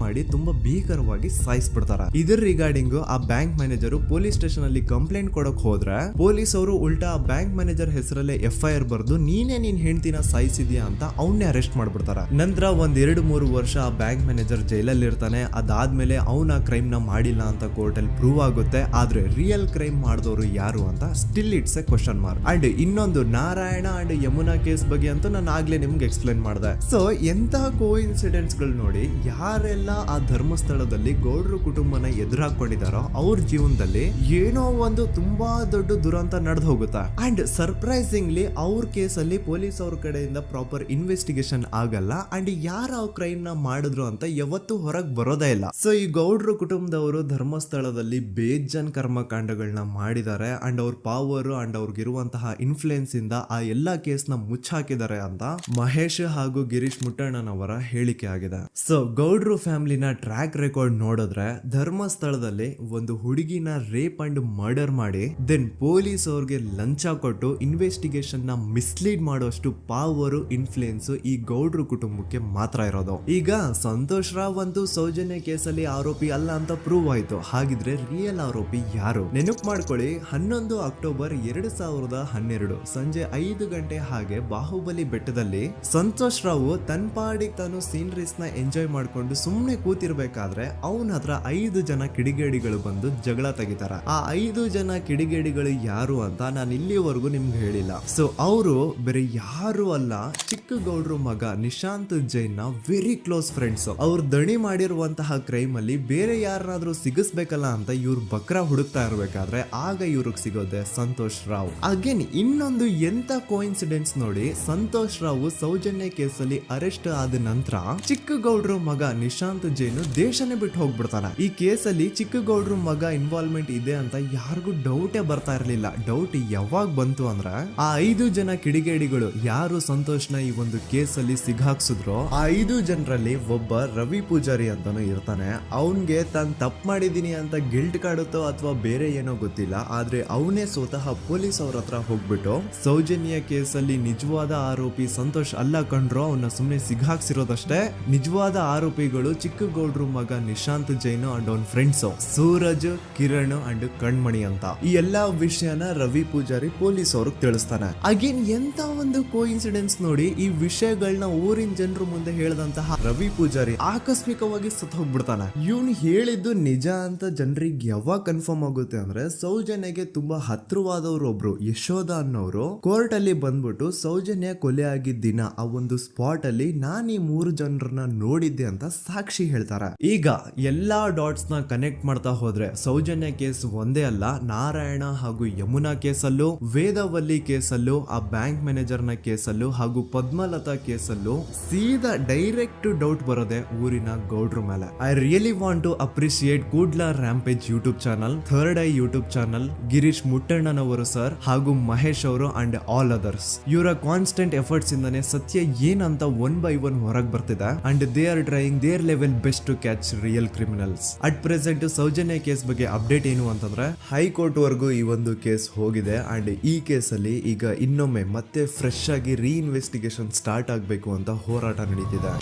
ಮಾಡಿ ತುಂಬಾ ಭೀಕರವಾಗಿ ಸಾಯಿಸ್ಬಿಡ್ತಾರ. ಇದ್ರ ರಿಗಾರ್ಡಿಂಗ್ ಆ ಬ್ಯಾಂಕ್ ಮ್ಯಾನೇಜರ್ ಪೊಲೀಸ್ ಸ್ಟೇಷನ್ ಅಲ್ಲಿ ಕಂಪ್ಲೇಂಟ್ ಕೊಡಕ್ ಹೋದ್ರೆ ಪೊಲೀಸ್ ಅವರು ಉಲ್ಟಾ ಆ ಬ್ಯಾಂಕ್ ಮ್ಯಾನೇಜರ್ ಹೆಸರಲ್ಲೇ FIR ಬರ್ದು ನೀನೇ ನಿನ್ ಹೆಂಡತಿನ ಸಾಯಿಸಿದ್ಯಾ ಅಂತ ಅವನ್ನೇ ಅರೆಸ್ಟ್ ಮಾಡ್ಬಿಡ್ತಾರ. ನಂತರ ಒಂದ್ 2-3 ವರ್ಷ ಆ ಬ್ಯಾಂಕ್ ಮ್ಯಾನೇಜರ್ ಜೈಲಲ್ಲಿ ಇರ್ತಾನೆ. ಅದಾದ್ಮೇಲೆ ಅವನ ಕ್ರೈಮ್ ನ ಮಾಡಿಲ್ಲ ಅಂತ ಕೋರ್ಟ್ ಅಲ್ಲಿ ಪ್ರೂವ್ ಆಗುತ್ತೆ. ಆದ್ರೆ ರಿಯಲ್ ಕ್ರೈಮ್ ಮಾಡಿದವರು ಯಾರು ಅಂತ still it's A question mark. And ಇನ್ನೊಂದು ನಾರಾಯಣ ಅಂಡ್ ಯಮುನಾ ಕೇಸ್ ಬಗ್ಗೆ ಅಂತೂ ನಾನು ಆಗ್ಲೇ ನಿಮ್ಗೆ ಎಕ್ಸ್ಪ್ಲೇನ್ ಮಾಡಿದೆ. ಸೊ ಎಂತಹ ಕೋಇನ್ಸಿಡೆಂಟ್ಸ್ ಗಳು ನೋಡಿ, ಯಾರೆಲ್ಲ ಆ ಧರ್ಮಸ್ಥಳದಲ್ಲಿ ಗೌಡ್ರ ಕುಟುಂಬನ ಎದುರಾಕೊಂಡಿದಾರೋ ಅವ್ರ ಜೀವನದಲ್ಲಿ ಏನೋ ಒಂದು ತುಂಬಾ ದೊಡ್ಡ ದುರಂತ ನಡೆದು ಹೋಗುತ್ತೆ. ಅಂಡ್ ಸರ್ಪ್ರೈಸಿಂಗ್ಲಿ ಅವ್ರ ಕೇಸಲ್ಲಿ ಪೊಲೀಸ್ ಅವ್ರ ಕಡೆಯಿಂದ ಪ್ರಾಪರ್ ಇನ್ವೆಸ್ಟಿಗೇಷನ್ ಆಗಲ್ಲ. ಅಂಡ್ ಯಾರು ಆ ಕ್ರೈಮ್ ನ ಮಾಡಿದ್ರು ಅಂತ ಯಾವತ್ತೂ ಹೊರಗೆ ಬರೋದೇ ಇಲ್ಲ. ಸೊ ಈ ಗೌಡ್ರ ಕುಟುಂಬದವರು ಧರ್ಮಸ್ಥಳದಲ್ಲಿ ಬೇಜಾನ್ ಕರ್ಮಕಾಂಡಗಳನ್ನ ಮಾಡಿದ್ದಾರೆ. ಅಂಡ್ ಅವ್ರ ಪವರ್ ಅಂಡ್ ಅವ್ರಿಗಿರುವಂತಹ ಇನ್ಫ್ಲೂಯೆನ್ಸ್ ಇಂದ ಆ ಎಲ್ಲಾ ಕೇಸ್ ನ ಮುಚ್ಚಾಕಿದ್ದಾರೆ ಅಂತ ಮಹೇಶ್ ಹಾಗೂ ಗಿರೀಶ್ ಮುಟ್ಟಣ್ಣನವರ ಹೇಳಿಕೆ ಆಗಿದೆ. ಸೊ ಗೌಡ್ರು ಫ್ಯಾಮಿಲಿನ ಟ್ರ್ಯಾಕ್ ರೆಕಾರ್ಡ್ ನೋಡಿದ್ರೆ ಧರ್ಮಸ್ಥಳದಲ್ಲಿ ಒಂದು ಹುಡುಗಿನ ರೇಪ್ ಅಂಡ್ ಮರ್ಡರ್ ಮಾಡಿ ದೆನ್ ಪೊಲೀಸ್ ಅವ್ರಿಗೆ ಲಂಚ ಕೊಟ್ಟು ಇನ್ವೆಸ್ಟಿಗೇಷನ್ ನ ಮಿಸ್ಲೀಡ್ ಮಾಡೋಷ್ಟು ಪವರ್ ಇನ್ಫ್ಲೂಯೆನ್ಸ್ ಈ ಗೌಡ್ರು ಕುಟುಂಬಕ್ಕೆ ಮಾತ್ರ ಇರೋದು. ಈಗ ಸಂತೋಷ್ ರಾವ್ ಅಂತೂ ಸೌಜನ್ಯ ಕೇಸಲ್ಲಿ ಆರೋಪಿ ಅಲ್ಲ ಅಂತ ಪ್ರೂವ್ ಆಯ್ತು. ಹಾಗಿದ್ರೆ ರಿಯಲ್ ಆರೋಪಿ ಯಾರು? ನೆನಪು ಮಾಡ್ಕೊಳ್ಳಿ, 11 ಅಕ್ಟೋಬರ್ 2012 ಸಂಜೆ 5 ಗಂಟೆ ಹಾಗೆ ಬಾಹುಬಲಿ ಬೆಟ್ಟದಲ್ಲಿ ಸಂತೋಷ್ ರಾವ್ ತನ್ನ ಪಾಡಿಗೆ ತಾನು ಸೀನರೀಸ್ ನ ಎಂಜಾಯ್ ಮಾಡ್ಕೊಂಡು ಸುಮ್ನೆ ಕೂತಿರ್ಬೇಕಾದ್ರೆ ಅವನ ಹತ್ರ 5 ಜನ ಕಿಡಿಗೇಡಿಗಳು ಬಂದು ಜಗಳ ತೆಗಿತಾರ. ಆ 5 ಜನ ಕಿಡಿಗೇಡಿಗಳು ಯಾರು ಅಂತ ನಾನು ಇಲ್ಲಿವರೆಗೂ ನಿಮ್ಗೆ ಹೇಳಿಲ್ಲ. ಸೊ ಅವರು ಬೇರೆ ಯಾರು ಅಲ್ಲ, ಚಿಕ್ಕ ಗೌಡ್ರು ಮಗ ನಿಶಾಂತ್ ಜೈನ್ ನ ವೆರಿ ಕ್ಲೋಸ್ ಫ್ರೆಂಡ್ಸ್. ಅವ್ರ ದಣಿ ಮಾಡಿರುವಂತಹ ಕ್ರೈಮ್ ಅಲ್ಲಿ ಬೇರೆ ಯಾರನ್ನಾದ್ರೂ ಸಿಗಿಸ್ಬೇಕಲ್ಲ ಅಂತ ಇವ್ರು ಬಕ್ರ ಹುಡುಕ್ತಾ ಇರ್ಬೇಕಾದ್ರೆ ಆಗ ಇವ್ರಿಗೆ ಸಿಗೋದೆ ಸಂತೋಷ್ ರಾವ್. ಅಗೇನ್ ಇನ್ನೊಂದು ಎಂತ ಕೋಇನ್ಸಿಡೆನ್ಸ್ ನೋಡಿ, ಸಂತೋಷ್ ರಾವ್ ಸೌಜನ್ಯ ಕೇಸಲ್ಲಿ ಅರೆಸ್ಟ್ ಆದ ನಂತರ ಚಿಕ್ಕ ಗೌಡ್ರು ಮಗ ನಿಶಾಂತ್ ಜೈನ್ ದೇಶನೇ ಬಿಟ್ಟು ಹೋಗ್ಬಿಡ್ತಾನೆ. ಈ ಕೇಸಲ್ಲಿ ಚಿಕ್ಕ ಗೌಡ್ರು ಮಗ ಇನ್ವಾಲ್ವ್ಮೆಂಟ್ ಇದೆ ಅಂತ ಯಾರಿಗೂ ಡೌಟೇ ಬರ್ತಾ ಇರ್ಲಿಲ್ಲ. ಡೌಟ್ ಯಾವಾಗ ಬಂತು ಅಂದ್ರೆ ಆ 5 ಜನ ಕಿಡಿಗೇಡಿಗಳು ಯಾರು ಸಂತೋಷ್ನ ಈ ಒಂದು ಕೇಸಲ್ಲಿ ಸಿಗಾಕ್ಸಿದ್ರು ಆ 5 ಜನರಲ್ಲಿ ಒಬ್ಬ ರವಿ ಪೂಜಾರಿ ಅಂತಾನು ಇರ್ತಾನೆ. ಅವನ್ಗೆ ತಾನು ತಪ್ಪು ಮಾಡಿದೀನಿ ಅಂತ ಗಿಲ್ಟ್ ಕಾಡುತ್ತೋ ಅಥವಾ ಬೇರೆ ಏನೋ ಗೊತ್ತಿಲ್ಲ. ಆದ್ರೆ ಅವನೇ ಸ್ವತಃ ಪೊಲೀಸ್ ಅವ್ರ ಹತ್ರ ಹೋಗ್ಬಿಟ್ಟು ಸೌಜನ್ಯ ಕೇಸಲ್ಲಿ ನಿಜವಾದ ಆರೋಪಿ ಸಂತೋಷ್ ಅಲ್ಲ ಕಂಡ್ರು, ಅವನ್ನ ಸುಮ್ನೆ ಸಿಗಾಕ್ಸಿರೋದಷ್ಟೇ. ನಿಜವಾದ ಆರೋಪಿಗಳು ಚಿಕ್ಕ ಗೌಡ್ರು ಮಗ ನಿಶಾಂತ್ ಜೈನ್ ಅಂಡ್ ಅವನ್ ಫ್ರೆಂಡ್ಸ್ ಸೂರಜ್, ಕಿರಣ್ ಅಂಡ್ ಕಣ್ಮಣಿ ಅಂತ. ಈ ಎಲ್ಲಾ ವಿಷಯನ ರವಿ ಪೂಜಾರಿ ಪೊಲೀಸ್ ಅವ್ರಿಗೆ ತಿಳಿಸ್ತಾನೆ. ಅಗೇನ್ ಎಂತ ಒಂದು ಕೋಇನ್ಸಿಡೆನ್ಸ್ ನೋಡಿ, ಈ ವಿಷಯಗಳನ್ನ ಊರಿನ ಜನರು ಮುಂದೆ ಹೇಳಿದಂತಹ ರವಿ ಪೂಜಾರಿ ಆಕಸ್ಮಿಕವಾಗಿ ಸತ್ತು ಹೋಗ್ಬಿಡ್ತಾನೆ. ಇವನು ಹೇಳಿದ್ದು ನಿಜ ಅಂತ ಜನರಿಗೆ ಯಾವಾಗ ಕನ್ಫರ್ಮ್ ಆಗುತ್ತೆ ಅಂದ್ರೆ ಸೌಜನ್ಯಗೆ ತುಂಬಾ ಹತ್ರವಾದವ್ರು ಒಬ್ರು ಯಶೋಧ ಅನ್ನೋರು ಕೋರ್ಟ್ ಅಲ್ಲಿ ಬಂದ್ಬಿಟ್ಟು ಸೌಜನ್ಯ ಕೊಲೆ ಆಗಿದ್ದ ದಿನ ಆ ಒಂದು ಸ್ಪಾಟ್ ಅಲ್ಲಿ ನಾನು ಈ 3 ಜನರನ್ನ ನೋಡಿದ್ದೆ ಅಂತ ಸಾಕ್ಷಿ ಹೇಳ್ತಾರೆ. ಈಗ ಎಲ್ಲಾ ಡಾಟ್ಸ್ ನ ಕನೆಕ್ಟ್ ಮಾಡ್ತಾ ಹೋದ್ರೆ ಸೌಜನ್ಯ ಕೇಸ್ ಒಂದೇ ಅಲ್ಲ, ನಾರಾಯಣ ಹಾಗೂ ಯಮುನಾ ಕೇಸಲ್ಲೂ, ವೇದವಲ್ಲಿ ಕೇಸಲ್ಲೂ, ಆ ಬ್ಯಾಂಕ್ ಮ್ಯಾನೇಜರ್ ನ ಕೇಸಲ್ಲೂ ಹಾಗೂ ಪದ್ಮಲತಾ ಕೇಸಲ್ಲೂ ಸೀದಾ ಡೈರೆಕ್ಟ್ ಡೌಟ್ ಬರೋದೆ ಊರಿನ ಗೌಡ್ರ ಮೇಲೆ. I really want to appreciate Kudla rampage YouTube channel, third eye YouTube channel, Girish ಮುಟ್ಟಣ್ಣನವರು ಸರ್ ಹಾಗೂ ಮಹೇಶ್ ಅವರು ಅಂಡ್ ಆಲ್ ಅದರ್ಸ್. ಇವರ ಕಾನ್ಸ್ಟೆಂಟ್ ಎಫರ್ಟ್ಸ್ ಇಂದಾನೆ ಸತ್ಯ ಏನಂತ 1 by 1 ಹೊರಗೆ ಬರ್ತಿದೆ. And they are trying their level best to catch real criminals. At present Soujanya case ಬಗ್ಗೆ ಅಪ್ಡೇಟ್ ಏನು ಅಂತಂದ್ರೆ ಹೈಕೋರ್ಟ್ ವರೆಗೂ ಈ ಒಂದು ಕೇಸ್ ಹೋಗಿದೆ. ಅಂಡ್ ಈ ಕೇಸಲ್ಲಿ ಈಗ ಇನ್ನೊಮ್ಮೆ ಮತ್ತೆ ಫ್ರೆಶ್ ಆಗಿ ರೀಇನ್ವೆಸ್ಟಿಗೇಷನ್ ಸ್ಟಾರ್ಟ್ ಆಗಬೇಕು ಅಂತ ಹೋರಾಟ ನಡೀತಿದೆ.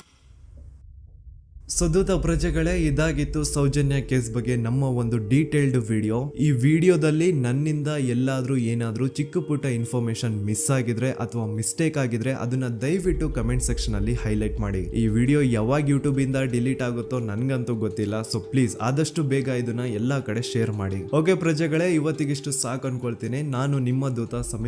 ಸದುತ ಪ್ರಜೆಗಳೇ, ಇದಾಗಿತ್ತು ಸೌಜನ್ಯ ಕೇಸ್ ಬಗ್ಗೆ ನಮ್ಮ ಒಂದು ಡೀಟೇಲ್ಡ್ ವಿಡಿಯೋ. ಈ ವಿಡಿಯೋದಲ್ಲಿ ನನ್ನಿಂದ ಎಲ್ಲಾದ್ರೂ ಏನಾದ್ರೂ ಚಿಕ್ಕ ಪುಟ್ಟ ಇನ್ಫಾರ್ಮೇಶನ್ ಮಿಸ್ ಆಗಿದ್ರೆ ಅಥವಾ ಮಿಸ್ಟೇಕ್ ಆಗಿದ್ರೆ ಅದನ್ನ ದಯವಿಟ್ಟು ಕಮೆಂಟ್ ಸೆಕ್ಷನ್ ಅಲ್ಲಿ ಹೈಲೈಟ್ ಮಾಡಿ. ಈ ವಿಡಿಯೋ ಯಾವಾಗ ಯೂಟ್ಯೂಬ್ ಇಂದ ಡಿಲೀಟ್ ಆಗುತ್ತೋ ನನ್ಗಂತೂ ಗೊತ್ತಿಲ್ಲ. ಸೊ ಪ್ಲೀಸ್ ಆದಷ್ಟು ಬೇಗ ಇದನ್ನ ಎಲ್ಲಾ ಕಡೆ ಶೇರ್ ಮಾಡಿ. ಓಕೆ ಪ್ರಜೆಗಳೇ, ಇವತ್ತಿಗಿಷ್ಟು ಸಾಕು ಅನ್ಕೊಳ್ತೀನಿ. ನಾನು ನಿಮ್ಮ ದೂತ ಸಮೀರ್.